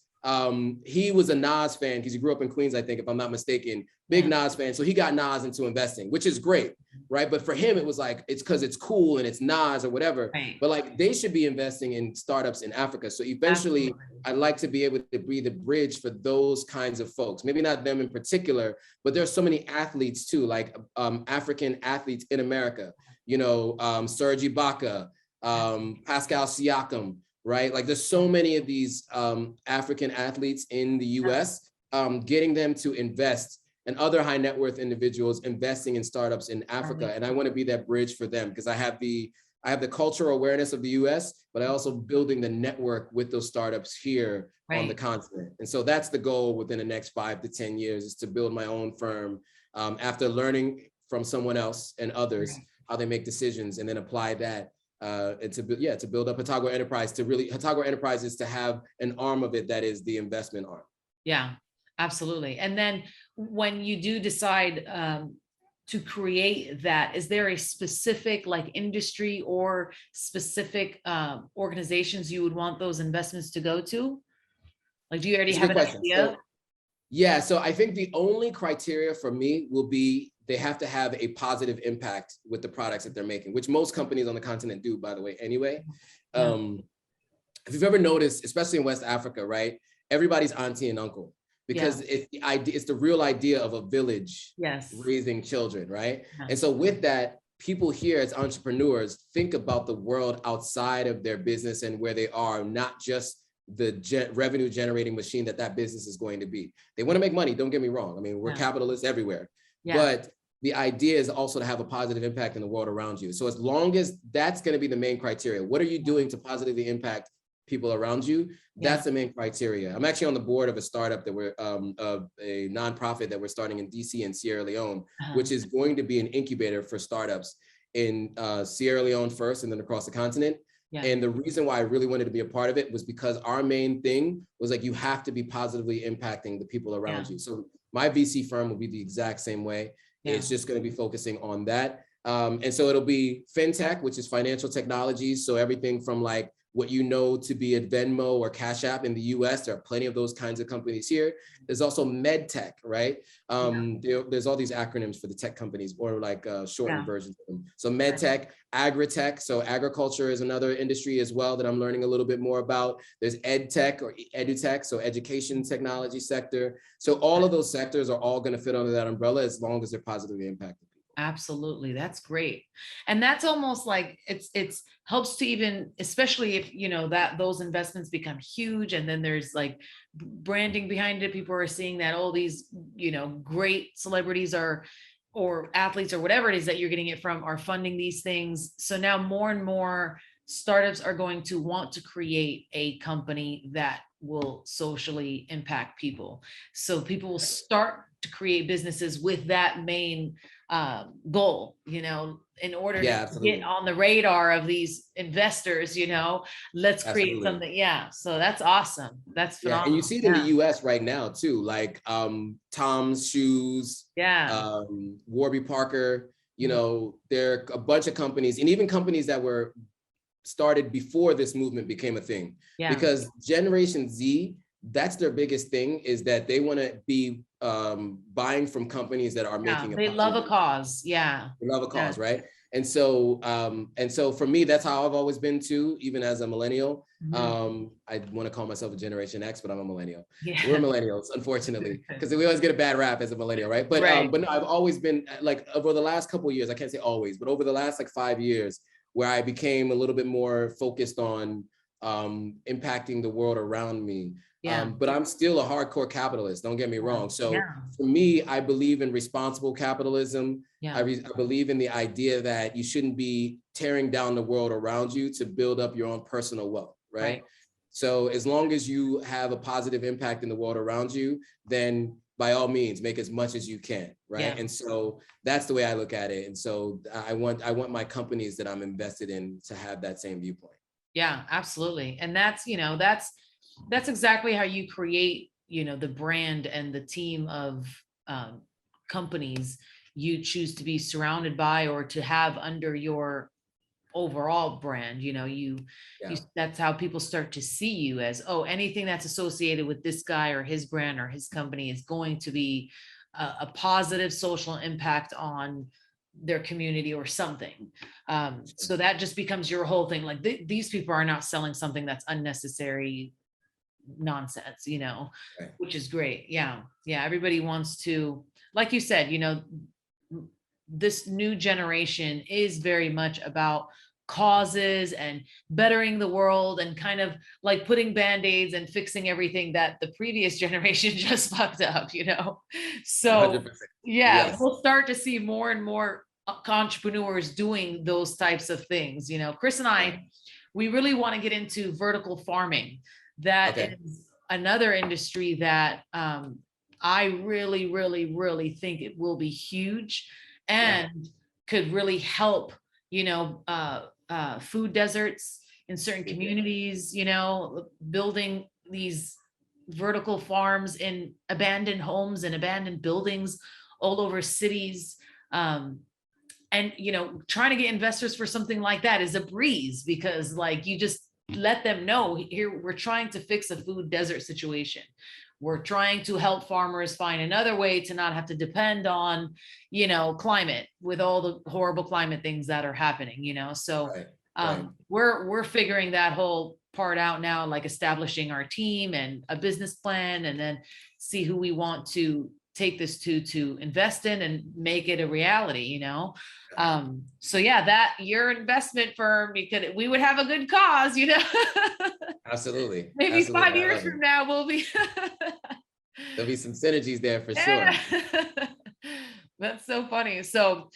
Speaker 2: he was a Nas fan because he grew up in Queens, I think, if I'm not mistaken, big Nas fan. So he got Nas into investing, which is great, right? But for him, it was like, it's because it's cool and it's Nas or whatever.
Speaker 1: Right.
Speaker 2: But like they should be investing in startups in Africa. So eventually, I'd like to be able to be the bridge for those kinds of folks. Maybe not them in particular, but there's so many athletes too, like African athletes in America, you know, Serge Ibaka, Pascal Siakam, right? Like there's so many of these African athletes in the US, getting them to invest, and other high net worth individuals investing in startups in Africa. And I want to be that bridge for them because I have the cultural awareness of the US, but I also building the network with those startups here on the continent. And so that's the goal within the next 5 to 10 years, is to build my own firm after learning from someone else and others how they make decisions, and then apply that and to build up Hotagua Enterprise, Hotagua Enterprises to have an arm of it that is the investment arm.
Speaker 1: Yeah, absolutely. And then when you do decide to create that, is there a specific like industry or specific organizations you would want those investments to go to? Like, do you already have an idea?
Speaker 2: So I think the only criteria for me will be they have to have a positive impact with the products that they're making, which most companies on the continent do, by the way, anyway. If you've ever noticed, especially in West Africa, right? Everybody's auntie and uncle, because it's the real idea of a village raising children, right? And so with that, people here as entrepreneurs think about the world outside of their business and where they are, not just the revenue generating machine that business is going to be. They want to make money, don't get me wrong. I mean, we're capitalists everywhere, but the idea is also to have a positive impact in the world around you. So as long as that's going to be the main criteria, what are you doing to positively impact people around you? That's the main criteria. I'm actually on the board of a startup that we're a nonprofit that we're starting in DC and Sierra Leone, which is going to be an incubator for startups in Sierra Leone first and then across the continent. And the reason why I really wanted to be a part of it was because our main thing was like, you have to be positively impacting the people around you. So my VC firm will be the exact same way. It's just going to be focusing on that. And so it'll be fintech, which is financial technologies. So everything from like what you know to be a Venmo or Cash App in the US, there are plenty of those kinds of companies here. There's also med tech, right? There's all these acronyms for the tech companies, or like shortened versions of them. So med tech, agri-tech. So agriculture is another industry as well that I'm learning a little bit more about. There's ed tech or edutech, so education technology sector. So all of those sectors are all going to fit under that umbrella as long as they're positively impacting.
Speaker 1: Absolutely. That's great. And that's almost like it's helps to even, especially if, you know, that those investments become huge and then there's like branding behind it. People are seeing that all these, you know, great celebrities or athletes or whatever it is that you're getting it from are funding these things. So now more and more startups are going to want to create a company that will socially impact people. So people will start to create businesses with that main goal, you know, in order to get on the radar of these investors, you know, let's create something. So that's awesome. That's phenomenal.
Speaker 2: And you see it in the US right now too, like Tom's Shoes, Warby Parker, you know, there are a bunch of companies, and even companies that were started before this movement became a thing, because Generation Z, that's their biggest thing, is that they want to be buying from companies that are making
Speaker 1: they love a cause. They
Speaker 2: love a cause, right? And so for me, that's how I've always been too, even as a millennial. I want to call myself a Generation X, but I'm a millennial. We're millennials, unfortunately, because we always get a bad rap as a millennial, right? But no, I've always been like, over the last couple of years, I can't say always, but over the last like 5 years, where I became a little bit more focused on impacting the world around me.
Speaker 1: Yeah.
Speaker 2: But I'm still a hardcore capitalist, don't get me wrong. So
Speaker 1: Yeah.
Speaker 2: for me, I believe in responsible capitalism.
Speaker 1: Yeah.
Speaker 2: I believe in the idea that you shouldn't be tearing down the world around you to build up your own personal wealth, right? So as long as you have a positive impact in the world around you, then by all means, make as much as you can, right?
Speaker 1: Yeah.
Speaker 2: And so that's the way I look at it. And so I want my companies that I'm invested in to have that same viewpoint.
Speaker 1: Yeah, absolutely. And that's, that's exactly how you create, the brand and the team of companies you choose to be surrounded by or to have under your overall brand. That's how people start to see you as, oh, anything that's associated with this guy or his brand or his company is going to be a positive social impact on their community or something. So that just becomes your whole thing. Like these people are not selling something that's unnecessary nonsense,
Speaker 2: Right.
Speaker 1: which is great. Yeah. Yeah. Everybody wants to, like you said, this new generation is very much about causes and bettering the world and kind of like putting band-aids and fixing everything that the previous generation just fucked up, So
Speaker 2: 100%.
Speaker 1: yeah,
Speaker 2: Yes.
Speaker 1: we'll start to see more and more entrepreneurs doing those types of things. Chris and I, we really want to get into vertical farming. That is another industry that I really, really, really think it will be huge and could really help, food deserts in certain communities, building these vertical farms in abandoned homes and abandoned buildings all over cities. And, trying to get investors for something like that is a breeze because like you just let them know here, we're trying to fix a food desert situation. We're trying to help farmers find another way to not have to depend on, climate with all the horrible climate things that are happening, So we're figuring that whole part out now, like establishing our team and a business plan, and then see who we want to take this to invest in and make it a reality, So yeah, that your investment firm, because we would have a good cause,
Speaker 2: Absolutely.
Speaker 1: Maybe
Speaker 2: Absolutely.
Speaker 1: 5 years from now we'll be
Speaker 2: there'll be some synergies there for sure.
Speaker 1: That's so funny. So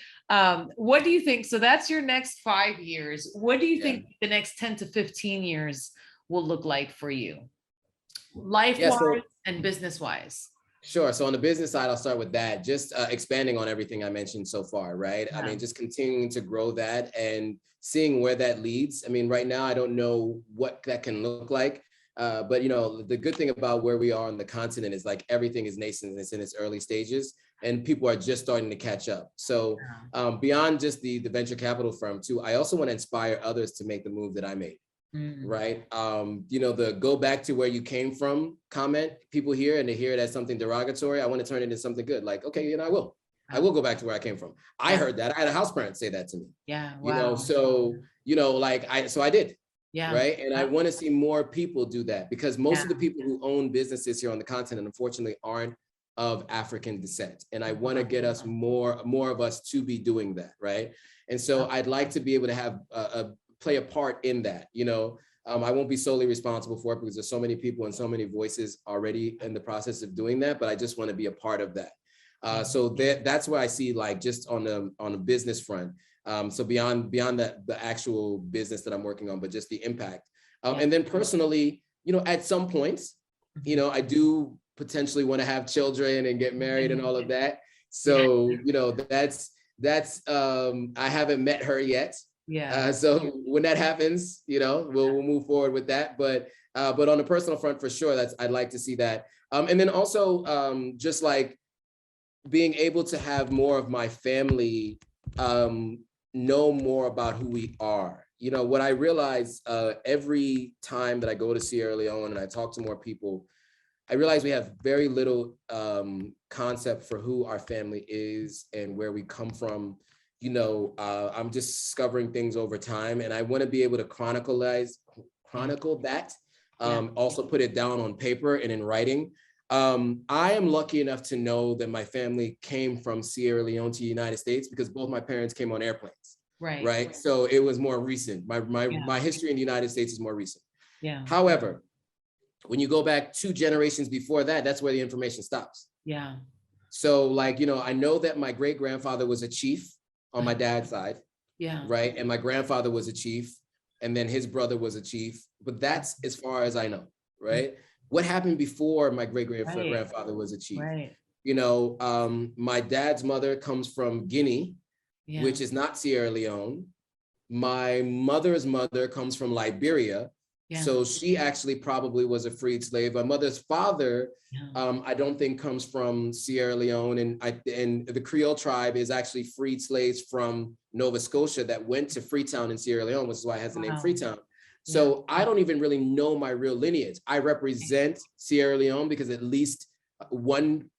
Speaker 1: what do you think? So that's your next 5 years. What do you think the next 10 to 15 years will look like for you? Life-wise and business-wise.
Speaker 2: Sure. So on the business side, I'll start with that. Just expanding on everything I mentioned so far, right? I mean, just continuing to grow that and seeing where that leads. I mean, right now, I don't know what that can look like. But, the good thing about where we are on the continent is like everything is nascent. It's in its early stages and people are just starting to catch up. So beyond just the venture capital firm too, I also want to inspire others to make the move that I made. Right. The go back to where you came from comment people hear and they hear it as something derogatory. I want to turn it into something good. Like, okay, I will go back to where I came from. I heard that. I had a house parent say that to me.
Speaker 1: Yeah. Wow.
Speaker 2: So I did.
Speaker 1: Yeah.
Speaker 2: Right. And I want to see more people do that because most of the people who own businesses here on the continent, unfortunately, aren't of African descent. And I want to get us more of us to be doing that. Right. And so I'd like to be able to have play a part in that. I won't be solely responsible for it because there's so many people and so many voices already in the process of doing that, but I just want to be a part of that. So that's where I see like just on the business front. So beyond the actual business that I'm working on, but just the impact. And then personally, at some points, I do potentially want to have children and get married and all of that. So, that's I haven't met her yet.
Speaker 1: Yeah.
Speaker 2: So when that happens, we'll move forward with that. But on the personal front, for sure, I'd like to see that. And then also just like being able to have more of my family know more about who we are. What I realize every time that I go to Sierra Leone and I talk to more people, I realize we have very little concept for who our family is and where we come from. I'm just discovering things over time, and I want to be able to chronicle that, also put it down on paper and in writing. I am lucky enough to know that my family came from Sierra Leone to the United States because both my parents came on airplanes. Right. So it was more recent. My history in the United States is more recent.
Speaker 1: Yeah.
Speaker 2: However, when you go back 2 generations before that, that's where the information stops.
Speaker 1: Yeah.
Speaker 2: So like, you know, I know that my great grandfather was a chief on my dad's side,
Speaker 1: Yeah.
Speaker 2: right? And my grandfather was a chief, and then his brother was a chief, but that's as far as I know, right? What happened before my great grandfather was a chief?
Speaker 1: Right.
Speaker 2: You know, my dad's mother comes from Guinea,
Speaker 1: Yeah.
Speaker 2: which is not Sierra Leone. My mother's mother comes from Liberia.
Speaker 1: Yeah.
Speaker 2: So she actually probably was a freed slave. My mother's father, I don't think comes from Sierra Leone, and the Creole tribe is actually freed slaves from Nova Scotia that went to Freetown in Sierra Leone, which is why it has the name Freetown. So I don't even really know my real lineage. I represent Sierra Leone because at least one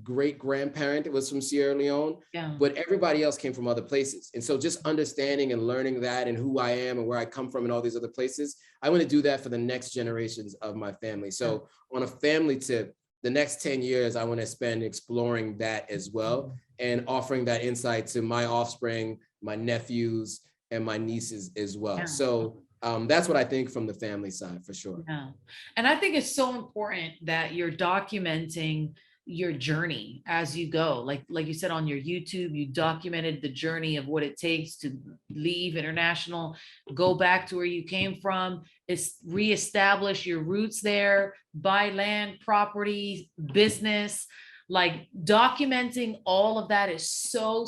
Speaker 2: great grandparent was from Sierra Leone, but everybody else came from other places. And so just understanding and learning that and who I am and where I come from and all these other places, I want to do that for the next generations of my family. So on a family tip, the next 10 years, I want to spend exploring that as well and offering that insight to my offspring, my nephews, and my nieces as well. So that's what I think from the family side for sure.
Speaker 1: Yeah. And I think it's so important that you're documenting your journey as you go. Like you said on your YouTube, you documented the journey of what it takes to leave international, go back to where you came from, is reestablish your roots there, buy land, property, business. Like documenting all of that is so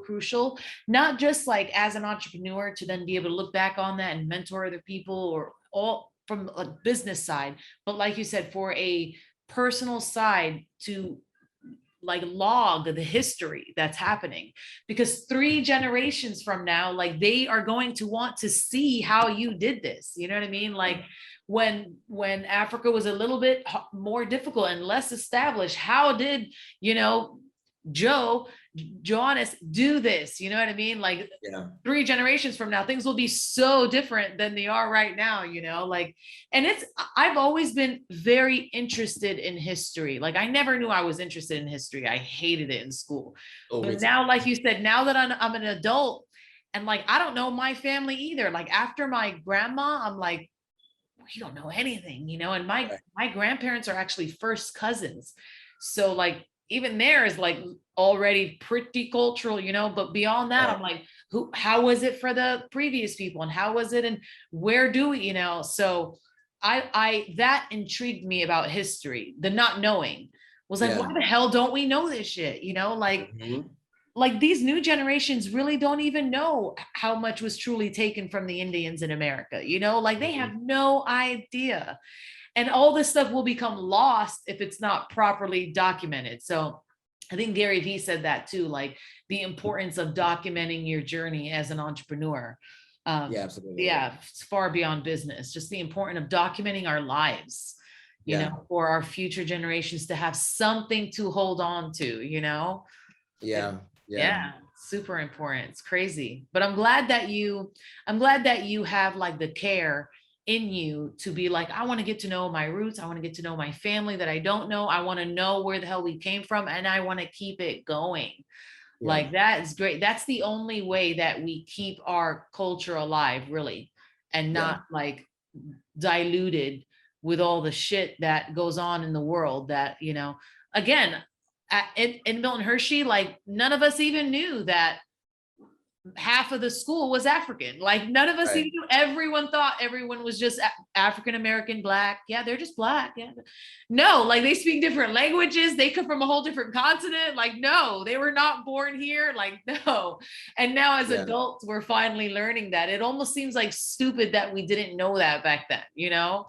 Speaker 1: crucial, not just like as an entrepreneur to then be able to look back on that and mentor other people or all from a business side, but like you said, for a personal side to like log the history that's happening, because 3 generations from now, like they are going to want to see how you did this. You know what I mean? Like when Africa was a little bit more difficult and less established, how did, you know, Johannes do this? You know what I mean? Like 3 generations from now, things will be so different than they are right now, you know, like, and I've always been very interested in history. Like I never knew I was interested in history. I hated it in school. But now, like you said, now that I'm an adult and like, I don't know my family either. Like after my grandma, I'm like, we don't know anything, you know, and my grandparents are actually first cousins. So like, even there is like already pretty cultural, you know, but beyond that, I'm like, how was it for the previous people and how was it and where do we, you know? So that intrigued me about history. The not knowing was like, why the hell don't we know this shit? You know, like, like these new generations really don't even know how much was truly taken from the Indians in America, you know, like they have no idea. And all this stuff will become lost if it's not properly documented. So I think Gary Vee said that too, like the importance of documenting your journey as an entrepreneur.
Speaker 2: Absolutely.
Speaker 1: Yeah, it's far beyond business, just the importance of documenting our lives, you know, for our future generations to have something to hold on to, you know? Yeah, super important. It's crazy. But I'm glad that you have like the care in you to be like, I want to get to know my roots. I want to get to know my family that I don't know. I want to know where the hell we came from and I want to keep it going. Like that is great. That's the only way that we keep our culture alive, really, and not like diluted with all the shit that goes on in the world that, you know, again, in Milton Hershey, like none of us even knew that half of the school was African. Like none of us even knew. Everyone thought everyone was just African-American, Black. Yeah, they're just Black. Yeah. No, like they speak different languages. They come from a whole different continent. Like, no, they were not born here. Like, no. And now as adults, we're finally learning that. It almost seems like stupid that we didn't know that back then, you know?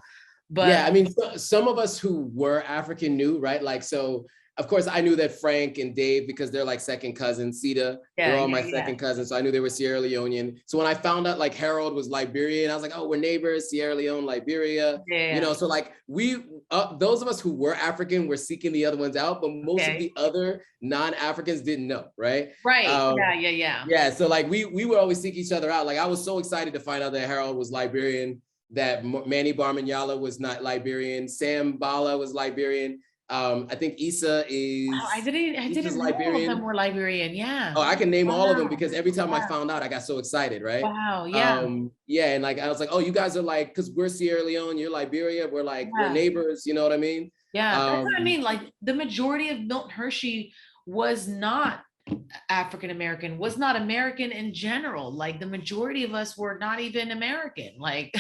Speaker 1: But
Speaker 2: I mean, some of us who were African knew, right? Like, so of course, I knew that Frank and Dave, because they're like second cousins, Sita, they're all my second cousins. So I knew they were Sierra Leonean. So when I found out like Harold was Liberian, I was like, oh, we're neighbors, Sierra Leone, Liberia. You know, so like those of us who were African were seeking the other ones out, but most of the other non-Africans didn't know, right? Yeah, so like we would always seek each other out. Like I was so excited to find out that Harold was Liberian, that Manny Barmanyala was not Liberian, Sam Bala was Liberian. I think Issa
Speaker 1: Wow, I
Speaker 2: Issa's
Speaker 1: didn't know all of them
Speaker 2: Liberian.
Speaker 1: were Liberian. Yeah.
Speaker 2: Oh, I can name all of them
Speaker 1: Wow.
Speaker 2: because every time I
Speaker 1: Yeah.
Speaker 2: found out, I got so excited, right?
Speaker 1: Wow. Yeah.
Speaker 2: Yeah, and like I was like, oh, you guys are like, because we're Sierra Leone, you're Liberia, we're
Speaker 1: Yeah.
Speaker 2: neighbors, you know what I mean?
Speaker 1: Yeah. That's what I
Speaker 2: Um,
Speaker 1: mean. Like the majority of Milton Hershey was not African American, was not American in general. Like the majority of us were not even American. Like,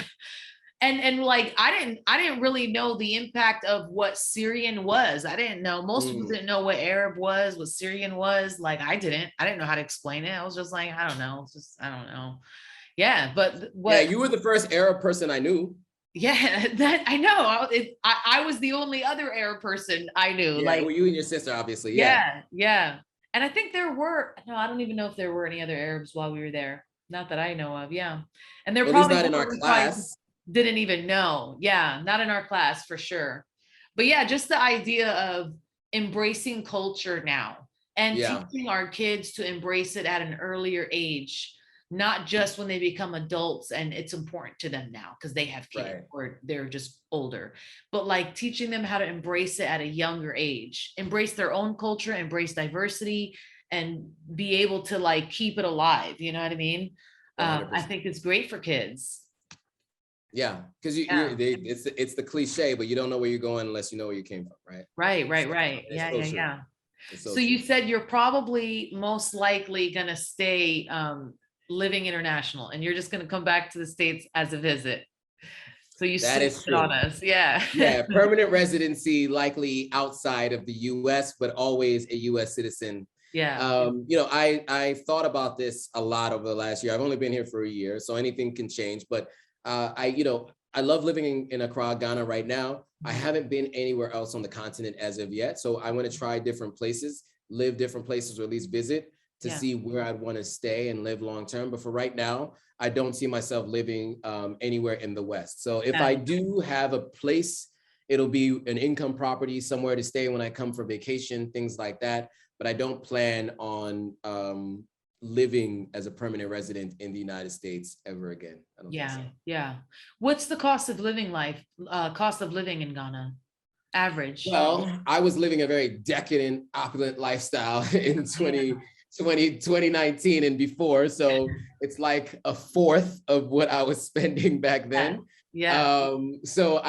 Speaker 1: and like I didn't really know the impact of what Syrian was. I didn't know. Most people
Speaker 2: mm.
Speaker 1: didn't know what Arab was, what Syrian was. Like I didn't. I didn't know how to explain it. I was just like, I don't know. It's just I don't know. Yeah, but
Speaker 2: Yeah,
Speaker 1: what?
Speaker 2: you were the first Arab person I knew.
Speaker 1: Yeah, that I know. I was the only other Arab person I knew.
Speaker 2: Yeah,
Speaker 1: Like,
Speaker 2: well, you and your sister, obviously. Yeah.
Speaker 1: yeah, yeah. And I think there were, no, I don't even know if there were any other Arabs while we were there. Not that I know of. Yeah. And there
Speaker 2: Well, at least
Speaker 1: probably
Speaker 2: not in our
Speaker 1: were, we probably
Speaker 2: class.
Speaker 1: didn't even know. Yeah, not in our class for sure. But yeah, just the idea of embracing culture now and
Speaker 2: Yeah,
Speaker 1: teaching our kids to embrace it at an earlier age, not just when they become adults and it's important to them now because they have kids
Speaker 2: right.
Speaker 1: or they're just older, but like teaching them how to embrace it at a younger age, embrace their own culture, embrace diversity, and be able to like keep it alive. You know what I mean? I
Speaker 2: 100%.
Speaker 1: think it's great for kids.
Speaker 2: Yeah, because
Speaker 1: Yeah.
Speaker 2: it's the cliche, but you don't know where you're going unless you know where you came from, right?
Speaker 1: Right, right,
Speaker 2: So
Speaker 1: right.
Speaker 2: it's
Speaker 1: Yeah,
Speaker 2: so
Speaker 1: yeah,
Speaker 2: true.
Speaker 1: yeah.
Speaker 2: It's so
Speaker 1: So you
Speaker 2: true.
Speaker 1: said you're probably most likely going to stay living international and you're just going to come back to the States as a visit. So you
Speaker 2: That is
Speaker 1: switched it on
Speaker 2: true.
Speaker 1: us. Yeah.
Speaker 2: Yeah, permanent residency likely outside of the US, but always a US citizen.
Speaker 1: Yeah.
Speaker 2: I thought about this a lot over the last year. I've only been here for a year, so anything can change. But I love living in Accra, Ghana right now. I haven't been anywhere else on the continent as of yet. So I want to try different places, live different places, or at least visit to
Speaker 1: Yeah.
Speaker 2: see where I'd want to stay and live long term. But for right now, I don't see myself living anywhere in the West. So if
Speaker 1: Yeah.
Speaker 2: I do have a place, it'll be an income property, somewhere to stay when I come for vacation, things like that. But I don't plan on living as a permanent resident in the United States ever again. I don't think
Speaker 1: Yeah.
Speaker 2: so.
Speaker 1: Yeah. What's the cost of living in Ghana? Average.
Speaker 2: Well, I was living a very decadent, opulent lifestyle in
Speaker 1: Yeah.
Speaker 2: 2019 and before. So it's like a fourth of what I was spending back
Speaker 1: Yeah.
Speaker 2: then.
Speaker 1: Yeah.
Speaker 2: So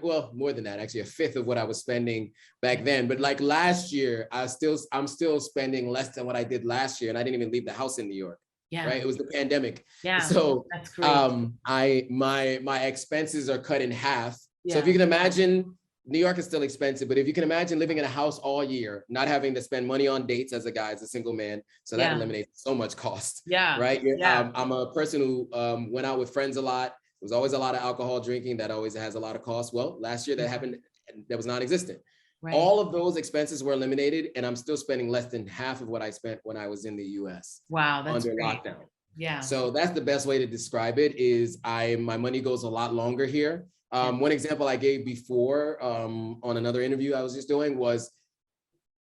Speaker 2: well, more than that, actually a fifth of what I was spending back then. But like last year, I'm still spending less than what I did last year. And I didn't even leave the house in New York,
Speaker 1: Yeah.
Speaker 2: right? It was the pandemic.
Speaker 1: Yeah.
Speaker 2: So
Speaker 1: That's great.
Speaker 2: my expenses are cut in half. So if
Speaker 1: Yeah.
Speaker 2: you can imagine, New York is still expensive, but if you can imagine living in a house all year, not having to spend money on dates as a guy, as a single man, so that
Speaker 1: Yeah.
Speaker 2: eliminates so much cost,
Speaker 1: Yeah.
Speaker 2: right?
Speaker 1: Yeah.
Speaker 2: I'm a person who went out with friends a lot. There was always a lot of alcohol drinking. That always has a lot of cost. Well, last year that happened, that was non-existent.
Speaker 1: Right.
Speaker 2: All of those expenses were eliminated, and I'm still spending less than half of what I spent when I was in the US.
Speaker 1: Wow. That's
Speaker 2: under
Speaker 1: great.
Speaker 2: lockdown.
Speaker 1: Yeah.
Speaker 2: So that's the best way to describe it is my money goes a lot longer here. One example I gave before on another interview I was just doing was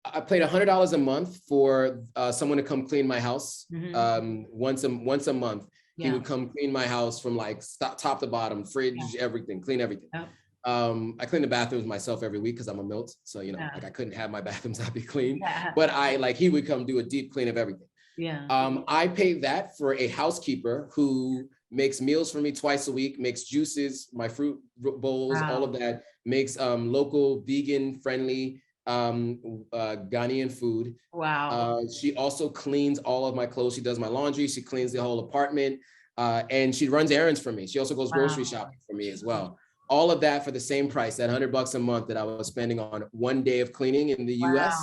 Speaker 2: I paid $100 a month for someone to come clean my house once a month. He would come clean my house from like top to bottom, fridge, everything, clean everything.
Speaker 1: Yep.
Speaker 2: I clean the bathrooms myself every week because I'm a Milt. So, like I couldn't have my bathrooms not be clean, but he would come do a deep clean of everything.
Speaker 1: Yeah.
Speaker 2: I pay that for a housekeeper who makes meals for me twice a week, makes juices, my fruit bowls, all of that, makes local vegan friendly Ghanaian food.
Speaker 1: Wow.
Speaker 2: She also cleans all of my clothes. She does my laundry. She cleans the whole apartment, and she runs errands for me. She also goes grocery shopping for me as well. All of that for the same price, that $100 a month that I was spending on one day of cleaning in the US.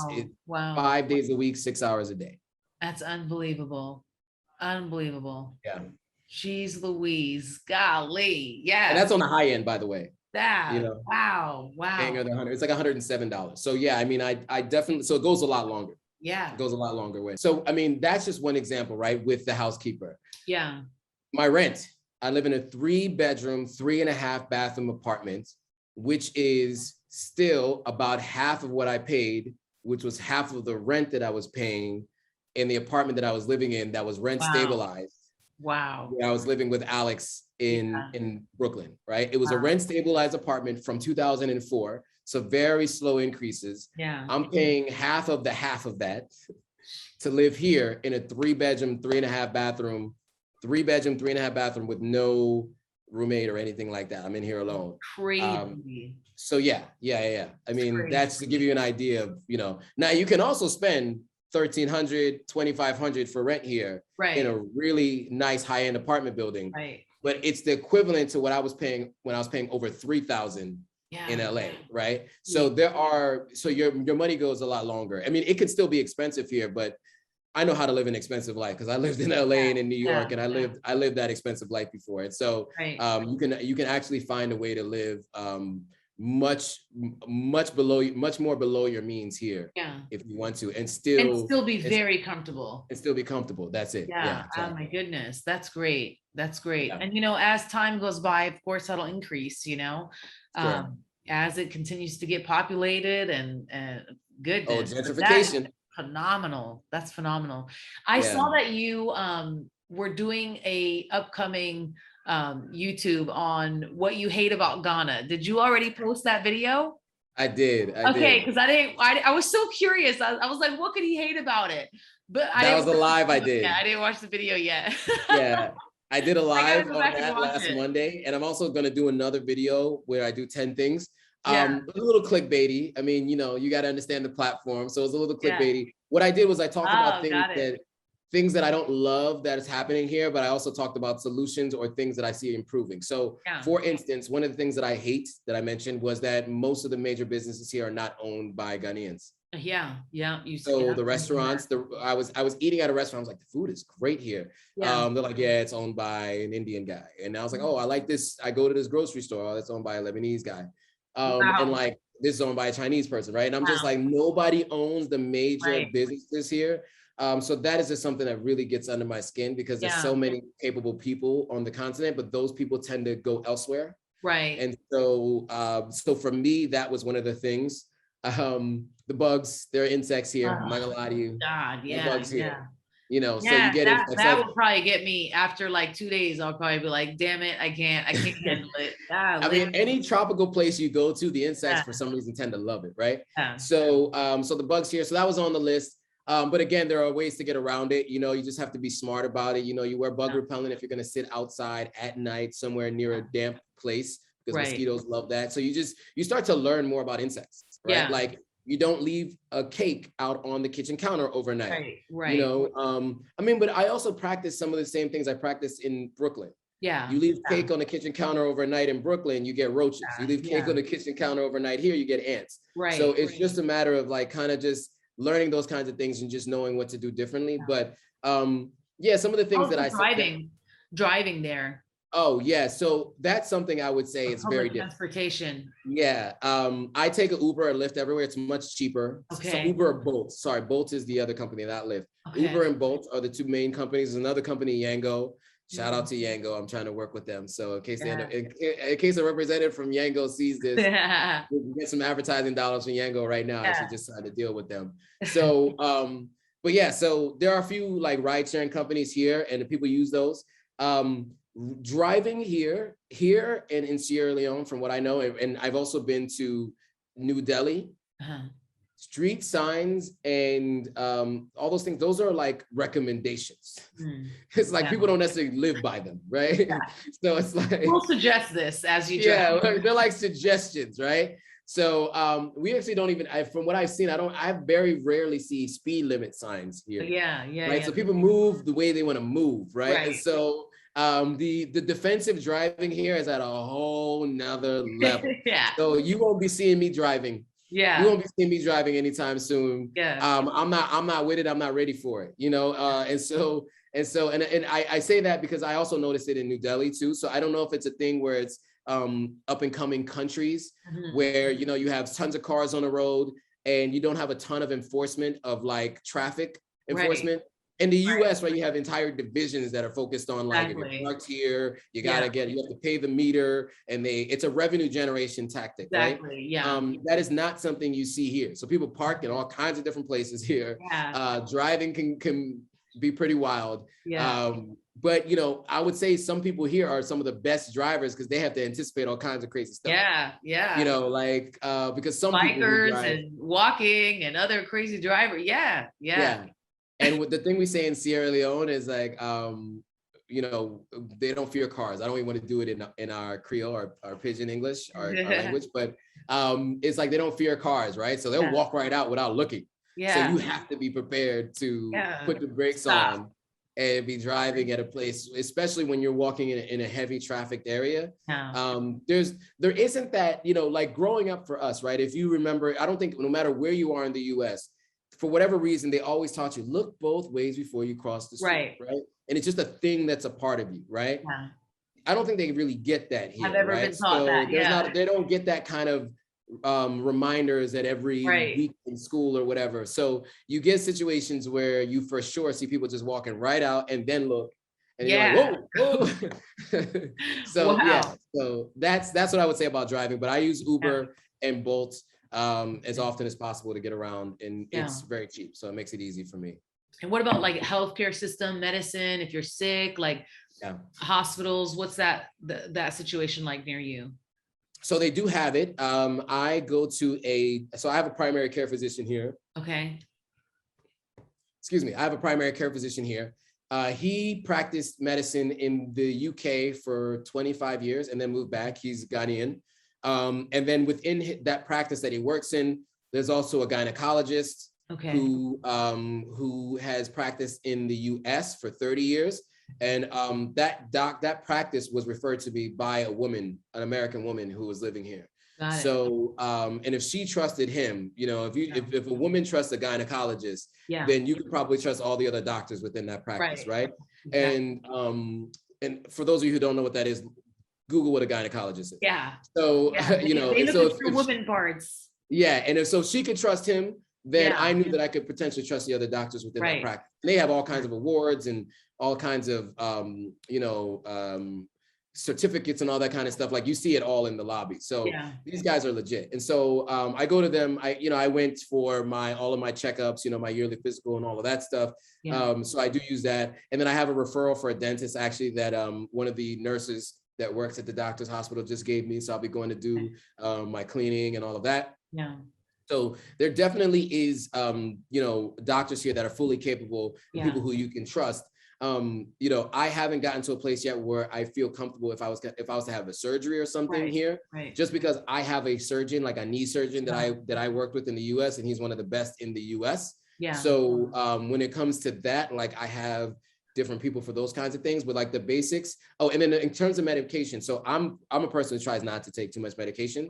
Speaker 1: Wow.
Speaker 2: 5 days a week, 6 hours a day.
Speaker 1: That's unbelievable. Unbelievable.
Speaker 2: Yeah.
Speaker 1: Jeez Louise. Golly. Yeah.
Speaker 2: And that's on the high end, by the way.
Speaker 1: That. Wow. Wow.
Speaker 2: It's like $107. So yeah, I mean, I definitely, so it goes a lot longer.
Speaker 1: Yeah.
Speaker 2: It goes a lot longer way. So, I mean, that's just one example, right? With the housekeeper.
Speaker 1: Yeah.
Speaker 2: My rent, I live in a 3-bedroom, 3.5 bathroom apartment, which is still about half of what I paid, which was half of the rent that I was paying in the apartment that I was living in that was rent stabilized.
Speaker 1: Wow.
Speaker 2: I was living with Alex in Brooklyn, right? It was a rent stabilized apartment from 2004. So very slow increases.
Speaker 1: Yeah.
Speaker 2: I'm paying half of that to live here in a 3-bedroom, 3.5 bathroom with no roommate or anything like that. I'm in here alone.
Speaker 1: Crazy.
Speaker 2: So yeah. I mean, that's to give you an idea of, now you can also spend $1,300, $2,500 for rent here in a really nice high-end apartment building.
Speaker 1: Right.
Speaker 2: But it's the equivalent to what I was paying when I was paying over $3,000 in LA, right? So so your money goes a lot longer. I mean, it could still be expensive here, but I know how to live an expensive life because I lived in LA and in New York, and I lived that expensive life before. And so you can actually find a way to live much more below your means here if you want to, and still
Speaker 1: be very comfortable.
Speaker 2: And still be comfortable. That's it.
Speaker 1: Yeah. Exactly. Oh my goodness. That's great. And as time goes by, of course, that'll increase, as it continues to get populated and goodness.
Speaker 2: Gentrification.
Speaker 1: Phenomenal. That's phenomenal. I saw that you were doing a upcoming YouTube on what you hate about Ghana. Did you already post that video?
Speaker 2: I did.
Speaker 1: Okay, because I was so curious. I was like, what could he hate about it? But
Speaker 2: that was a live I did.
Speaker 1: Yeah, I didn't watch the video yet.
Speaker 2: Yeah. I did a live on that last Monday, and I'm also going to do another video where I do 10 things. A little clickbaity. I mean, you got to understand the platform. So it's a little clickbaity. What I did was I talked about things that I don't love that is happening here, but I also talked about solutions or things that I see improving. So for instance, one of the things that I hate that I mentioned was that most of the major businesses here are not owned by Ghanaians.
Speaker 1: Yeah.
Speaker 2: The restaurants, I was eating at a restaurant. I was like, the food is great here. They're like, it's owned by an Indian guy. And I was like, oh, I like this. I go to this grocery store. Oh, that's owned by a Lebanese guy. And like, this is owned by a Chinese person, right? And I'm just like, nobody owns the major businesses here. So that is just something that really gets under my skin because there's so many capable people on the continent, but those people tend to go elsewhere.
Speaker 1: Right.
Speaker 2: And so, so for me, that was one of the things. The bugs, there are insects here. I'm not gonna lie to you.
Speaker 1: God,
Speaker 2: bugs here. So you get
Speaker 1: that will probably get me after like 2 days. I'll probably be like, damn it, I can't handle it.
Speaker 2: I mean, any tropical place you go to, the insects for some reason tend to love it, right? So so the bugs here, so that was on the list. But again, there are ways to get around it. You just have to be smart about it. You wear bug repellent if you're gonna sit outside at night somewhere near a damp place because mosquitoes love that. So you start to learn more about insects, right? Like you don't leave a cake out on the kitchen counter overnight.
Speaker 1: Right.
Speaker 2: I mean, but I also practice some of the same things I practiced in Brooklyn.
Speaker 1: Yeah.
Speaker 2: You leave cake on the kitchen counter overnight in Brooklyn, you get roaches. You leave cake on the kitchen counter overnight here, you get ants.
Speaker 1: Right.
Speaker 2: So it's just a matter of like kind of just learning those kinds of things and just knowing what to do differently. But some of the things that I
Speaker 1: driving there.
Speaker 2: Oh yeah, so that's something I would say it's very different.
Speaker 1: Transportation.
Speaker 2: Yeah, I take an Uber or Lyft everywhere. It's much cheaper.
Speaker 1: Okay.
Speaker 2: So Uber or Bolt. Sorry, Bolt is the other company, not Lyft. Okay. Uber and Bolt are the two main companies. There's another company, Yango. Shout out to Yango. I'm trying to work with them. So in case in case a representative from Yango sees this, we can get some advertising dollars from Yango right now. I should just try to deal with them. So, but yeah, so there are a few like ride sharing companies here, and the people use those. Driving here and in Sierra Leone, from what I know, and I've also been to New Delhi, street signs and all those things, those are like recommendations. It's like people don't necessarily live by them, right? So it's like,
Speaker 1: we'll suggest this as you drive.
Speaker 2: They're like suggestions, right? So we actually don't even, from what I've seen, I very rarely see speed limit signs here. Right. So people move the way they want to move, right? And so the defensive driving here is at a whole nother level. So you won't be seeing me driving. You won't be seeing me driving anytime soon. I'm not with it. I'm not ready for it. And I say that because I also noticed it in New Delhi too. So I don't know if it's a thing where it's up and coming countries where you have tons of cars on the road and you don't have a ton of enforcement of like traffic enforcement. In the US, right, you have entire divisions that are focused on like if you're parked here, you have to pay the meter, and it's a revenue generation tactic, right? That is not something you see here. So people park in all kinds of different places here. Driving can be pretty wild. but you know, I would say some people here are some of the best drivers because they have to anticipate all kinds of crazy stuff.
Speaker 1: Yeah, yeah.
Speaker 2: You know, like because some people who
Speaker 1: Bikers
Speaker 2: drive,
Speaker 1: and walking and other crazy driver. Yeah, yeah.
Speaker 2: yeah. And with the thing we say in Sierra Leone is like, you know, they don't fear cars. I don't even want to do it in our Creole or our Pidgin English, our language, but it's like they don't fear cars, right? So they'll walk right out without looking. So you have to be prepared to put the brakes on and be driving at a place, especially when you're walking in a heavy trafficked area. There isn't that, you know, like growing up for us, right? If you remember, I don't think no matter where you are in the US, for whatever reason, they always taught you, look both ways before you cross the street, right? And it's just a thing that's a part of you, right?
Speaker 1: Yeah.
Speaker 2: I don't think they really get that here,
Speaker 1: I've ever been taught that,
Speaker 2: they don't get that kind of reminders at every week in school or whatever. So you get situations where you for sure see people just walking right out and then look, and you're like, whoa, whoa. So so that's what I would say about driving. But I use Uber and Bolt as often as possible to get around, and it's very cheap, so it makes it easy for me.
Speaker 1: And what about like healthcare system, medicine, if you're sick, like hospitals, what's that situation like near you?
Speaker 2: So they do have it. I go to so I have a primary care physician here.
Speaker 1: Okay.
Speaker 2: Excuse me. I have a primary care physician here. He practiced medicine in the UK for 25 years and then moved back. He's Ghanaian. And then within that practice that he works in, there's also a gynecologist who has practiced in the US for 30 years. And that practice was referred to me by a woman, an American woman who was living here. So, and if she trusted him, you know, if a woman trusts a gynecologist, then you could probably trust all the other doctors within that practice, right? And for those of you who don't know what that is, Google what a gynecologist is. So, you know,
Speaker 1: they look for woman parts.
Speaker 2: And if she could trust him, then I knew that I could potentially trust the other doctors within that practice. And they have all kinds of awards and all kinds of, you know, certificates and all that kind of stuff. Like you see it all in the lobby. So these guys are legit. And so I go to them. I went for all of my checkups, you know, my yearly physical and all of that stuff. So I do use that. And then I have a referral for a dentist actually that one of the nurses that works at the doctor's hospital just gave me. So I'll be going to do my cleaning and all of that. So there definitely is, you know, doctors here that are fully capable, people who you can trust. You know, I haven't gotten to a place yet where I feel comfortable if I was to have a surgery or something here, just because I have a surgeon, like a knee surgeon that I worked with in the US, and he's one of the best in the US. So when it comes to that, like I have different people for those kinds of things, but like the basics. Oh, and then in terms of medication, so I'm a person who tries not to take too much medication.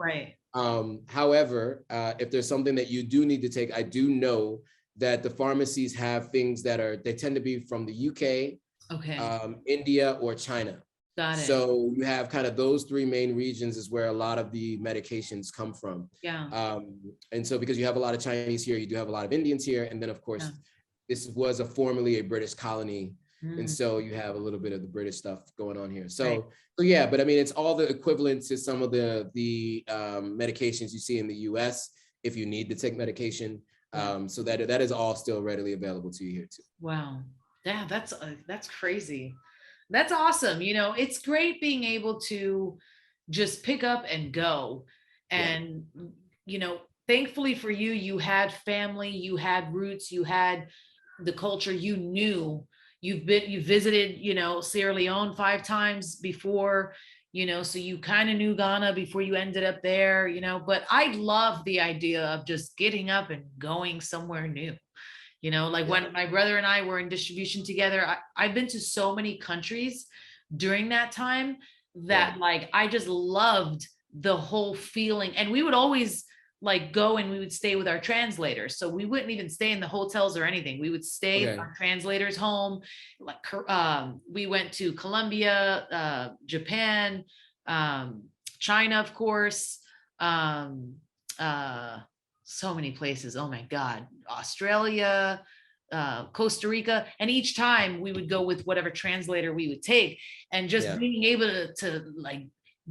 Speaker 2: However, if there's something that you do need to take, I do know that the pharmacies have things they tend to be from the UK, India, or China. So you have kind of those three main regions is where a lot of the medications come from. And so because you have a lot of Chinese here, you do have a lot of Indians here. And then of course, this was formerly a British colony. And so you have a little bit of the British stuff going on here. So yeah, but I mean, it's all the equivalent to some of the medications you see in the US if you need to take medication. So that is all still readily available to you here too.
Speaker 1: Wow. Yeah, that's crazy. That's awesome. You know, it's great being able to just pick up and go. And, you know, thankfully for you, you had family, you had roots, you had the culture, you knew. You visited, you know, Sierra Leone 5 times before, you know, so you kind of knew Ghana before you ended up there, you know, but I love the idea of just getting up and going somewhere new. You know, like when my brother and I were in distribution together, I've been to so many countries during that time that like, I just loved the whole feeling. And we would always like go and we would stay with our translators. So we wouldn't even stay in the hotels or anything. We would stay at our translators' home. Like we went to Colombia, Japan, China, of course, so many places. Oh my God, Australia, Costa Rica. And each time we would go with whatever translator we would take, and just being able to like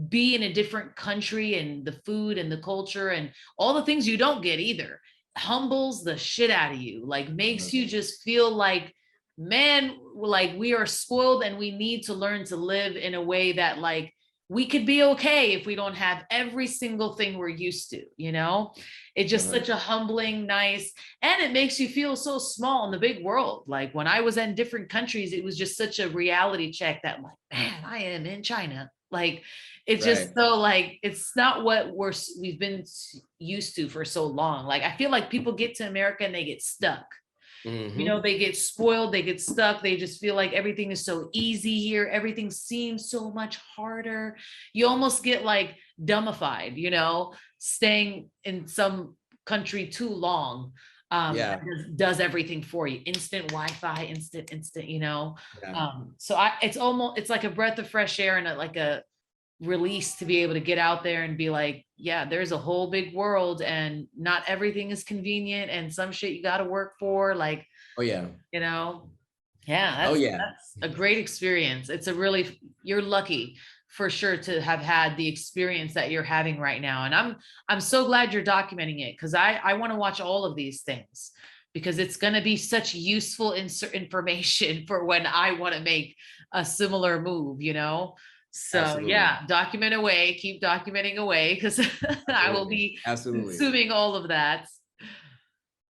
Speaker 1: be in a different country, and the food and the culture and all the things you don't get either humbles the shit out of you, like makes you just feel like man, like we are spoiled and we need to learn to live in a way that like we could be okay if we don't have every single thing we're used to, you know? It's just such a humbling, nice, and it makes you feel so small in the big world. Like when I was in different countries, it was just such a reality check that like, man, I am in China. Like it's
Speaker 2: Right.
Speaker 1: just so like it's not what we've been used to for so long. Like I feel like people get to America and they get stuck. You know, they get spoiled, they get stuck, they just feel like everything is so easy here, everything seems so much harder. You almost get like dumbified, you know, staying in some country too long.
Speaker 2: Yeah.
Speaker 1: Does everything for you, instant Wi-Fi, instant, you know.
Speaker 2: Yeah.
Speaker 1: So it's like a breath of fresh air and like a release to be able to get out there and be like, yeah, there's a whole big world and not everything is convenient and some shit you got to work for, like,
Speaker 2: Oh yeah.
Speaker 1: you know. Yeah,
Speaker 2: Oh
Speaker 1: that's
Speaker 2: yeah.
Speaker 1: a great experience. It's a really, you're lucky for sure to have had the experience that you're having right now. And I'm so glad you're documenting it, because I want to watch all of these things, because it's going to be such useful information for when I want to make a similar move, you know. So
Speaker 2: Absolutely.
Speaker 1: yeah, document away, keep documenting away, because I will be
Speaker 2: Absolutely.
Speaker 1: consuming all of that.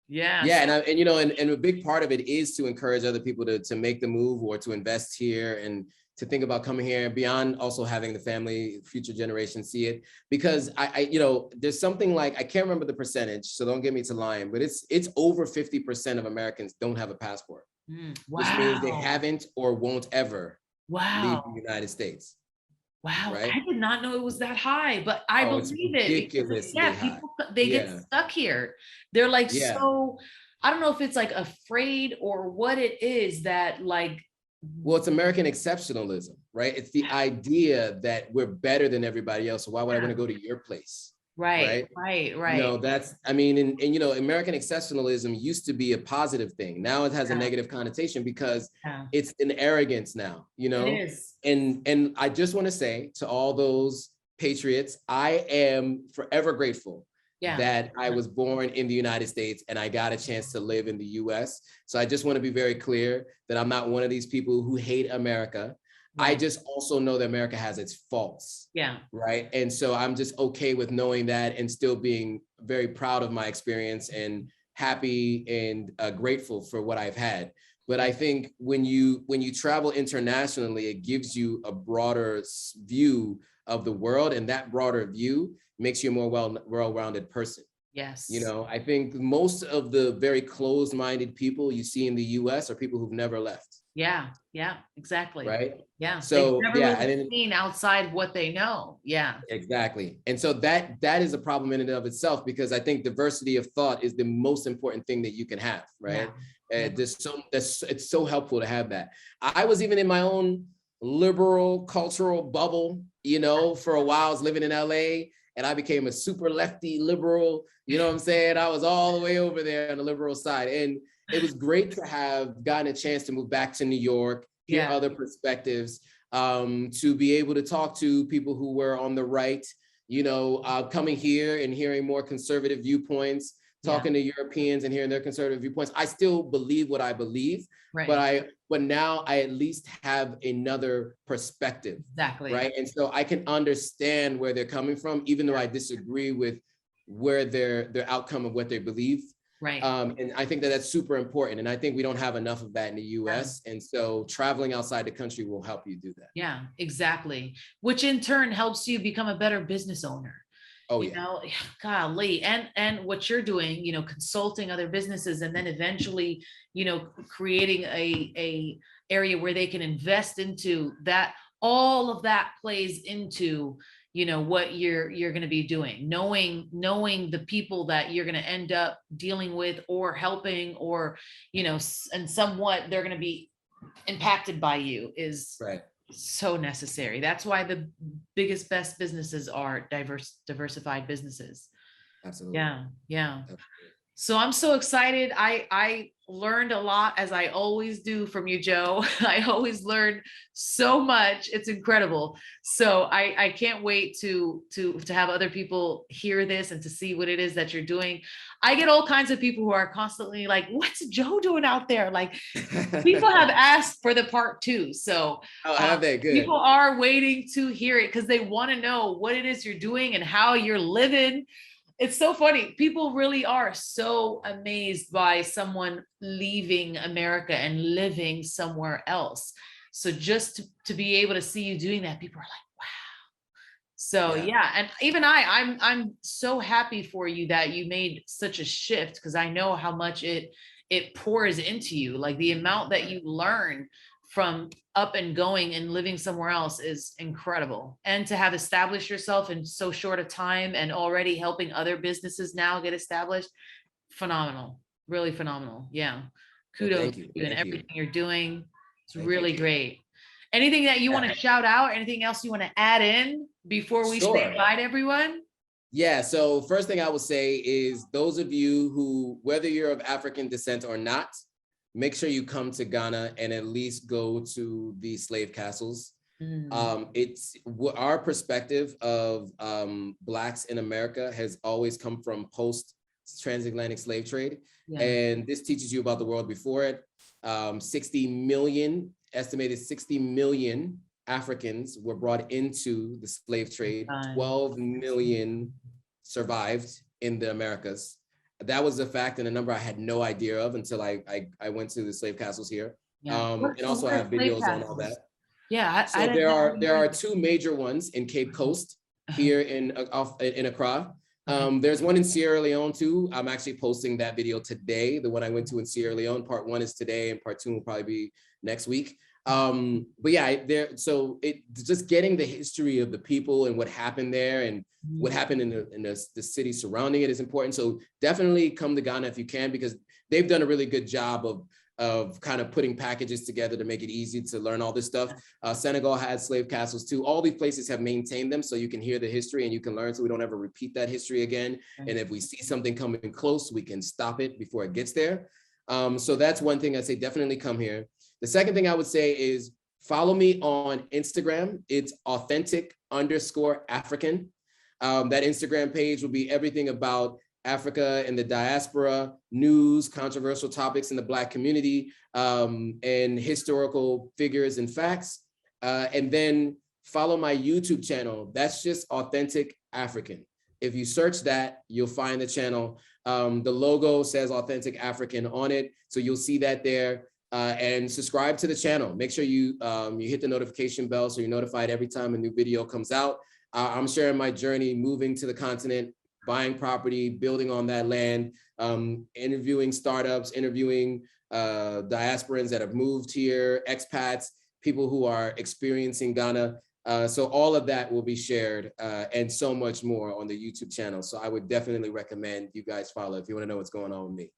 Speaker 1: Yeah.
Speaker 2: Yeah, and you know, and a big part of it is to encourage other people to make the move or to invest here and to think about coming here, beyond also having the family, future generations see it. Because I you know, there's something like, I can't remember the percentage, so don't get me to lying, but it's over 50% of Americans don't have a passport.
Speaker 1: Wow.
Speaker 2: Which means they haven't or won't ever leave
Speaker 1: Wow.
Speaker 2: the United States.
Speaker 1: Wow.
Speaker 2: Right?
Speaker 1: I did not know it was that high, but I
Speaker 2: It's
Speaker 1: believe it because
Speaker 2: ridiculously
Speaker 1: yeah,
Speaker 2: high.
Speaker 1: people they get
Speaker 2: Yeah.
Speaker 1: stuck here. They're like
Speaker 2: Yeah.
Speaker 1: so, I don't know if it's like afraid or what it is that like.
Speaker 2: Well, it's American exceptionalism, right? It's the idea that we're better than everybody else. So why would I want to go to your place?
Speaker 1: Right.
Speaker 2: You know, that's, I mean, and you know, American exceptionalism used to be a positive thing. Now it has a negative connotation because it's an arrogance now, you know.
Speaker 1: It is.
Speaker 2: And I just want to say to all those patriots, I am forever grateful that I was born in the United States and I got a chance to live in the US. So I just want to be very clear that I'm not one of these people who hate America. I just also know that America has its faults.
Speaker 1: Yeah.
Speaker 2: Right. And so I'm just okay with knowing that and still being very proud of my experience and happy and grateful for what I've had. But I think when you travel internationally, it gives you a broader view of the world, and that broader view makes you a more well-rounded person.
Speaker 1: Yes.
Speaker 2: You know, I think most of the very closed-minded people you see in the US are people who've never left.
Speaker 1: Yeah. Yeah, exactly.
Speaker 2: Right.
Speaker 1: Yeah.
Speaker 2: So
Speaker 1: they've never really seen outside what they know. Yeah.
Speaker 2: Exactly. And so that is a problem in and of itself, because I think diversity of thought is the most important thing that you can have. Right. It's so helpful to have that. I was even in my own liberal cultural bubble, you know, for a while. I was living in LA and I became a super lefty liberal. You know what I'm saying? I was all the way over there on the liberal side. And it was great to have gotten a chance to move back to New York, hear other perspectives, to be able to talk to people who were on the right, you know, coming here and hearing more conservative viewpoints, talking to Europeans and hearing their conservative viewpoints. I still believe what I believe, but now I at least have another perspective.
Speaker 1: Exactly.
Speaker 2: Right. And so I can understand where they're coming from, even though I disagree with where their outcome of what they believe.
Speaker 1: Right.
Speaker 2: And I think that that's super important. And I think we don't have enough of that in the US. And so traveling outside the country will help you do that.
Speaker 1: Yeah, exactly. Which in turn helps you become a better business owner.
Speaker 2: Oh,
Speaker 1: you know, golly, and what you're doing, you know, consulting other businesses and then eventually, you know, creating a area where they can invest into that. All of that plays into, you know, what you're going to be doing, knowing the people that you're going to end up dealing with or helping, or, you know, and somewhat they're going to be impacted by you is so necessary. That's why the biggest, best businesses are diversified businesses.
Speaker 2: Absolutely.
Speaker 1: Yeah.
Speaker 2: Absolutely.
Speaker 1: So I'm so excited. I learned a lot, as I always do, from you, Joe. I always learn so much. It's incredible. So I can't wait to have other people hear this and to see what it is that you're doing. I get all kinds of people who are constantly like, "What's Joe doing out there?" Like, people have asked for the part two. So
Speaker 2: Oh, have they?
Speaker 1: people
Speaker 2: Good.
Speaker 1: are waiting to hear it because they want to know what it is you're doing and how you're living. It's so funny. People really are so amazed by someone leaving America and living somewhere else. So just to be able to see you doing that, people are like, so
Speaker 2: Yeah.
Speaker 1: yeah, and even I'm so happy for you that you made such a shift, because I know how much it pours into you. Like the amount that you learn from up and going and living somewhere else is incredible. And to have established yourself in so short a time and already helping other businesses now get established, phenomenal. Really phenomenal. Yeah.
Speaker 2: Well,
Speaker 1: Kudos
Speaker 2: thank
Speaker 1: to
Speaker 2: you.
Speaker 1: you and
Speaker 2: Thank you.
Speaker 1: everything you're doing. It's
Speaker 2: Thank you.
Speaker 1: really great. Anything that you want
Speaker 2: Yeah,
Speaker 1: to shout out? Anything else you want to add in before we say
Speaker 2: sure.
Speaker 1: bye to everyone?
Speaker 2: Yeah, so first thing I would say is those of you who, whether you're of African descent or not, make sure you come to Ghana and at least go to the slave castles. It's our perspective of Blacks in America has always come from post transatlantic slave trade.
Speaker 1: Yeah.
Speaker 2: And this teaches you about the world before it. 60 million, estimated 60 million Africans were brought into the slave trade. 12 million survived in the Americas. That was a fact and a number I had no idea of until I went to the slave castles here.
Speaker 1: Yeah.
Speaker 2: And also I have videos on all that.
Speaker 1: Yeah,
Speaker 2: So there are two major ones in Cape Coast here in Accra. There's one in Sierra Leone too. I'm actually posting that video today. The one I went to in Sierra Leone, part one is today and part two will probably be next week. But yeah, so just getting the history of the people and what happened there and what happened in the city surrounding it is important. So definitely come to Ghana if you can, because they've done a really good job of kind of putting packages together to make it easy to learn all this stuff. Senegal had slave castles too. All these places have maintained them so you can hear the history and you can learn so we don't ever repeat that history again. And if we see something coming close, we can stop it before it gets there. So that's one thing I'd say, definitely come here. The second thing I would say is follow me on Instagram. It's authentic_African. That Instagram page will be everything about Africa and the diaspora, news, controversial topics in the Black community, and historical figures and facts. And then follow my YouTube channel. That's just Authentic African. If you search that, you'll find the channel. The logo says Authentic African on it. So you'll see that there. And subscribe to the channel. Make sure you hit the notification bell so you're notified every time a new video comes out. I'm sharing my journey moving to the continent, buying property, building on that land, interviewing startups, interviewing diasporans that have moved here, expats, people who are experiencing Ghana. So all of that will be shared and so much more on the YouTube channel. So I would definitely recommend you guys follow if you want to know what's going on with me.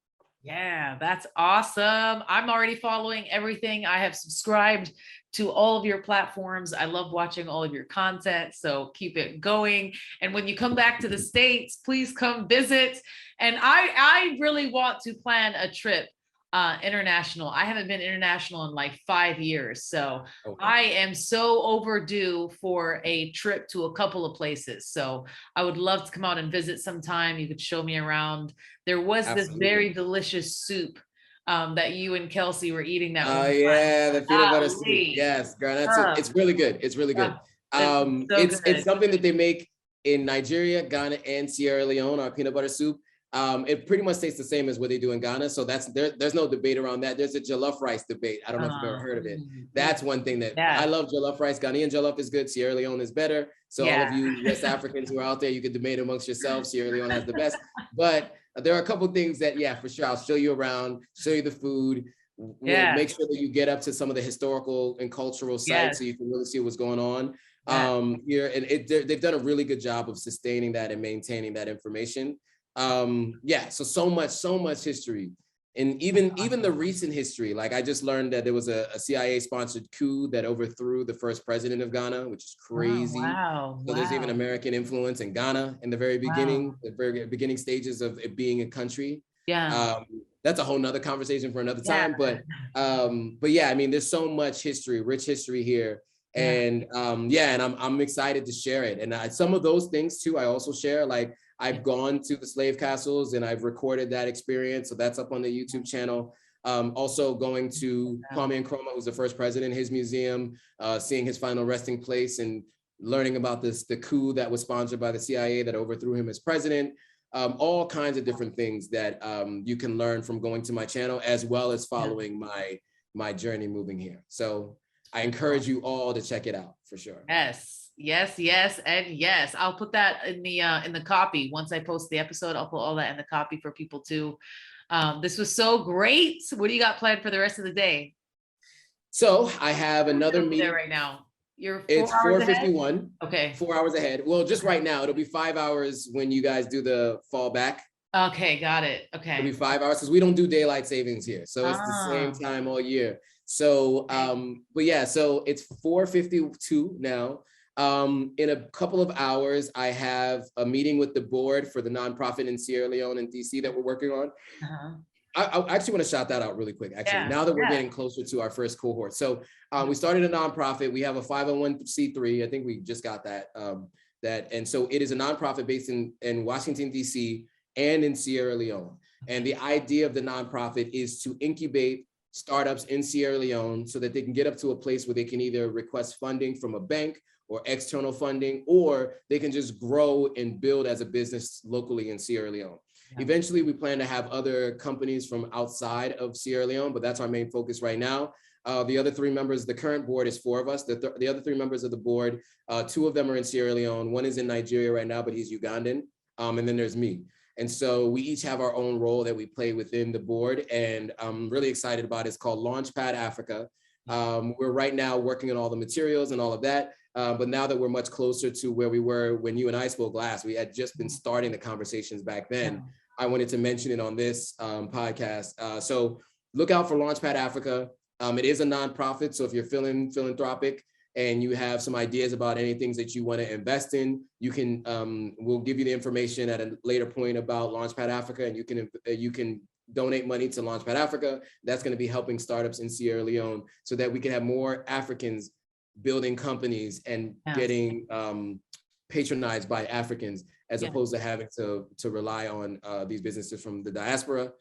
Speaker 1: Yeah, that's awesome. I'm already following everything. I have subscribed to all of your platforms. I love watching all of your content. So keep it going. And when you come back to the States, please come visit. And I really want to plan a trip international. I haven't been international in like 5 years. So
Speaker 2: Okay.
Speaker 1: I am so overdue for a trip to a couple of places. So I would love to come out and visit sometime. You could show me around. There was
Speaker 2: Absolutely.
Speaker 1: this very delicious soup that you and Kelsey were eating. That was
Speaker 2: yeah, the peanut butter soup. Yes, girl, it's really good. It's really good. It's something that they make in Nigeria, Ghana, and Sierra Leone, our peanut butter soup. It pretty much tastes the same as what they do in Ghana. So there's no debate around that. There's a jollof rice debate. I don't know if you've ever heard of it. That's one thing that I love. Jollof rice. Ghanaian jollof is good. Sierra Leone is better. So all of you West Africans who are out there, you could debate amongst yourselves. Sierra Leone has the best. But there are a couple of things that, yeah, for sure. I'll show you around, show you the food. We'll make sure that you get up to some of the historical and cultural sites so you can really see what's going on here. And they've done a really good job of sustaining that and maintaining that information. So much history. And even the recent history, like I just learned that there was a CIA sponsored coup that overthrew the first president of Ghana, which is crazy. So there's even American influence in Ghana in the very beginning, the very beginning stages of it being a country.
Speaker 1: Yeah.
Speaker 2: That's a whole nother conversation for another time. But yeah, I mean, there's so much history, rich history here. And and I'm excited to share it. And some of those things too, I also share. Like I've gone to the slave castles and I've recorded that experience. So that's up on the YouTube channel. Also going to Kwame Nkrumah, who's the first president, his museum, seeing his final resting place and learning about the coup that was sponsored by the CIA that overthrew him as president. All kinds of different things that you can learn from going to my channel, as well as following my journey moving here. So I encourage you all to check it out for sure.
Speaker 1: Yes, yes, yes, and yes. I'll put that in the copy. Once I post the episode, I'll put all that in the copy for people too. This was so great. What do you got planned for the rest of the day?
Speaker 2: So I have another meeting
Speaker 1: right now.
Speaker 2: It's 4:51.
Speaker 1: Okay.
Speaker 2: 4 hours ahead. Well, just right now, it'll be 5 hours when you guys do the fall back.
Speaker 1: Okay, got it. Okay.
Speaker 2: It'll be 5 hours because we don't do daylight savings here. So it's the same time all year. So, but yeah, so it's 4:52 now. In a couple of hours, I have a meeting with the board for the nonprofit in Sierra Leone and DC that we're working on. I actually want to shout that out really quick, actually, now that we're getting closer to our first cohort. So we started a nonprofit. We have a 501c3. I think we just got that. And so it is a nonprofit based in Washington, DC and in Sierra Leone. And the idea of the nonprofit is to incubate startups in Sierra Leone so that they can get up to a place where they can either request funding from a bank or external funding, or they can just grow and build as a business locally in Sierra Leone. Eventually, we plan to have other companies from outside of Sierra Leone, but that's our main focus right now. The other three members, the current board is 4 of us. The other 3 members of the board, 2 of them are in Sierra Leone. 1 is in Nigeria right now, but he's Ugandan. And then there's me. And so we each have our own role that we play within the board. And I'm really excited about it. It's called Launchpad Africa. We're right now working on all the materials and all of that. But now that we're much closer to where we were when you and I spoke last, we had just been starting the conversations back then. I wanted to mention it on this podcast. So look out for Launchpad Africa. It is a nonprofit. So if you're feeling philanthropic and you have some ideas about any things that you want to invest in, you can, we'll give you the information at a later point about Launchpad Africa, and you can donate money to Launchpad Africa. That's going to be helping startups in Sierra Leone so that we can have more Africans building companies and getting patronized by Africans, as opposed to having to rely on these businesses from the diaspora.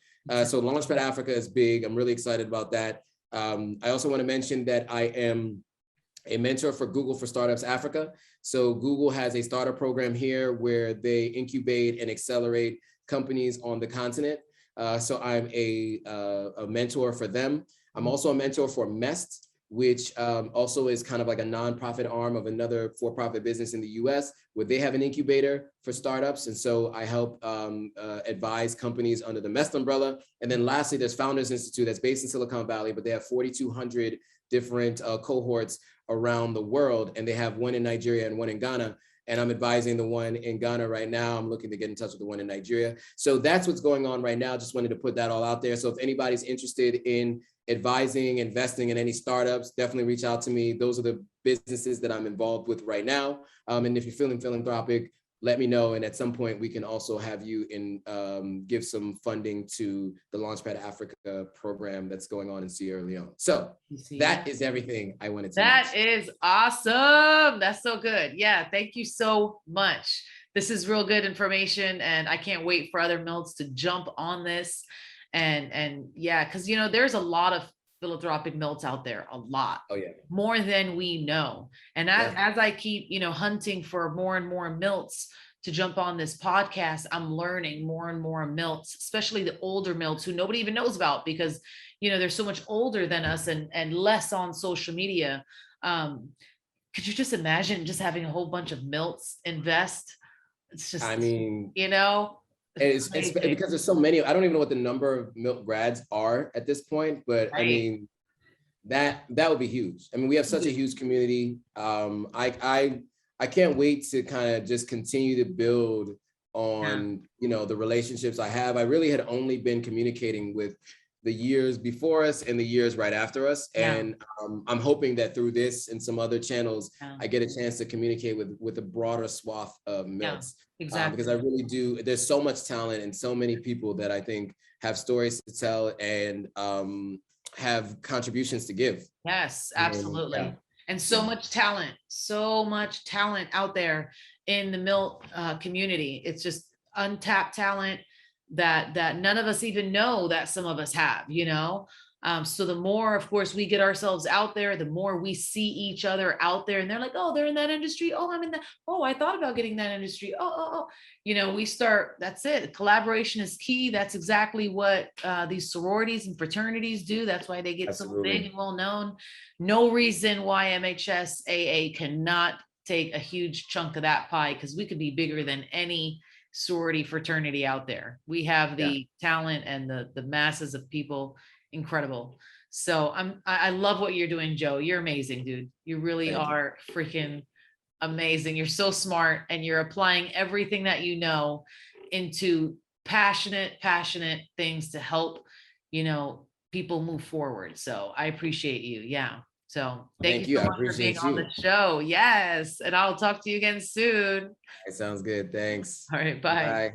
Speaker 2: So Launchpad Africa is big. I'm really excited about that. I also want to mention that I am a mentor for Google for Startups Africa. So Google has a startup program here where they incubate and accelerate companies on the continent. So I'm a mentor for them. I'm also a mentor for MEST, which also is kind of like a nonprofit arm of another for-profit business in the US, where they have an incubator for startups. And so I help advise companies under the MEST umbrella. And then lastly, there's Founders Institute that's based in Silicon Valley, but they have 4,200 different cohorts around the world. And they have 1 in Nigeria and 1 in Ghana. And I'm advising the one in Ghana right now. I'm looking to get in touch with the one in Nigeria. So that's what's going on right now. Just wanted to put that all out there. So if anybody's interested in advising, investing in any startups, definitely reach out to me. Those are the businesses that I'm involved with right now. And if you're feeling philanthropic, let me know. And at some point we can also have you give some funding to the Launchpad Africa program that's going on in Sierra Leone. So that is everything I wanted to mention.
Speaker 1: Is awesome. That's so good. Yeah. Thank you so much. This is real good information. And I can't wait for other Milts to jump on this. And yeah, because, you know, there's a lot of philanthropic Milts out there, a lot.
Speaker 2: Oh yeah.
Speaker 1: More than we know. And as I keep, you know, hunting for more and more Milts to jump on this podcast, I'm learning more and more Milts, especially the older Milts who nobody even knows about because, you know, they're so much older than us and less on social media. Could you just imagine just having a whole bunch of Milts invest? It's just, I mean, you know,
Speaker 2: it's because there's so many. I don't even know what the number of Milt grads are at this point, but I mean, that would be huge. I mean, we have such a huge community. I can't wait to kind of just continue to build on, you know, the relationships I have. I really had only been communicating with the years before us and the years right after us.
Speaker 1: Yeah.
Speaker 2: And I'm hoping that through this and some other channels,
Speaker 1: Yeah.
Speaker 2: I get a chance to communicate with a broader swath of Milts.
Speaker 1: Exactly.
Speaker 2: Because I really do. There's so much talent and so many people that I think have stories to tell and have contributions to give.
Speaker 1: Yes, absolutely.
Speaker 2: Yeah.
Speaker 1: And so much talent out there in the Milt community. It's just untapped talent that none of us even know that some of us have, you know. So the more, of course, we get ourselves out there, the more we see each other out there, and they're like, oh, they're in that industry. Oh, I'm in that. Oh, I thought about getting that industry. Oh. You know, we start, that's it. Collaboration is key. That's exactly what these sororities and fraternities do. That's why they get so big and well known. No reason why MHSAA cannot take a huge chunk of that pie, because we could be bigger than any sorority fraternity out there. We have the talent and the masses of people. Incredible. So I love what you're doing, Joe. You're amazing, dude. You really are freaking amazing. You're so smart, and you're applying everything that you know into passionate things to help, you know, people move forward. So I appreciate you. Yeah. So thank you so much for being on the show. Yes. And I'll talk to you again soon.
Speaker 2: It sounds good. Thanks.
Speaker 1: All right. Bye.
Speaker 2: Bye.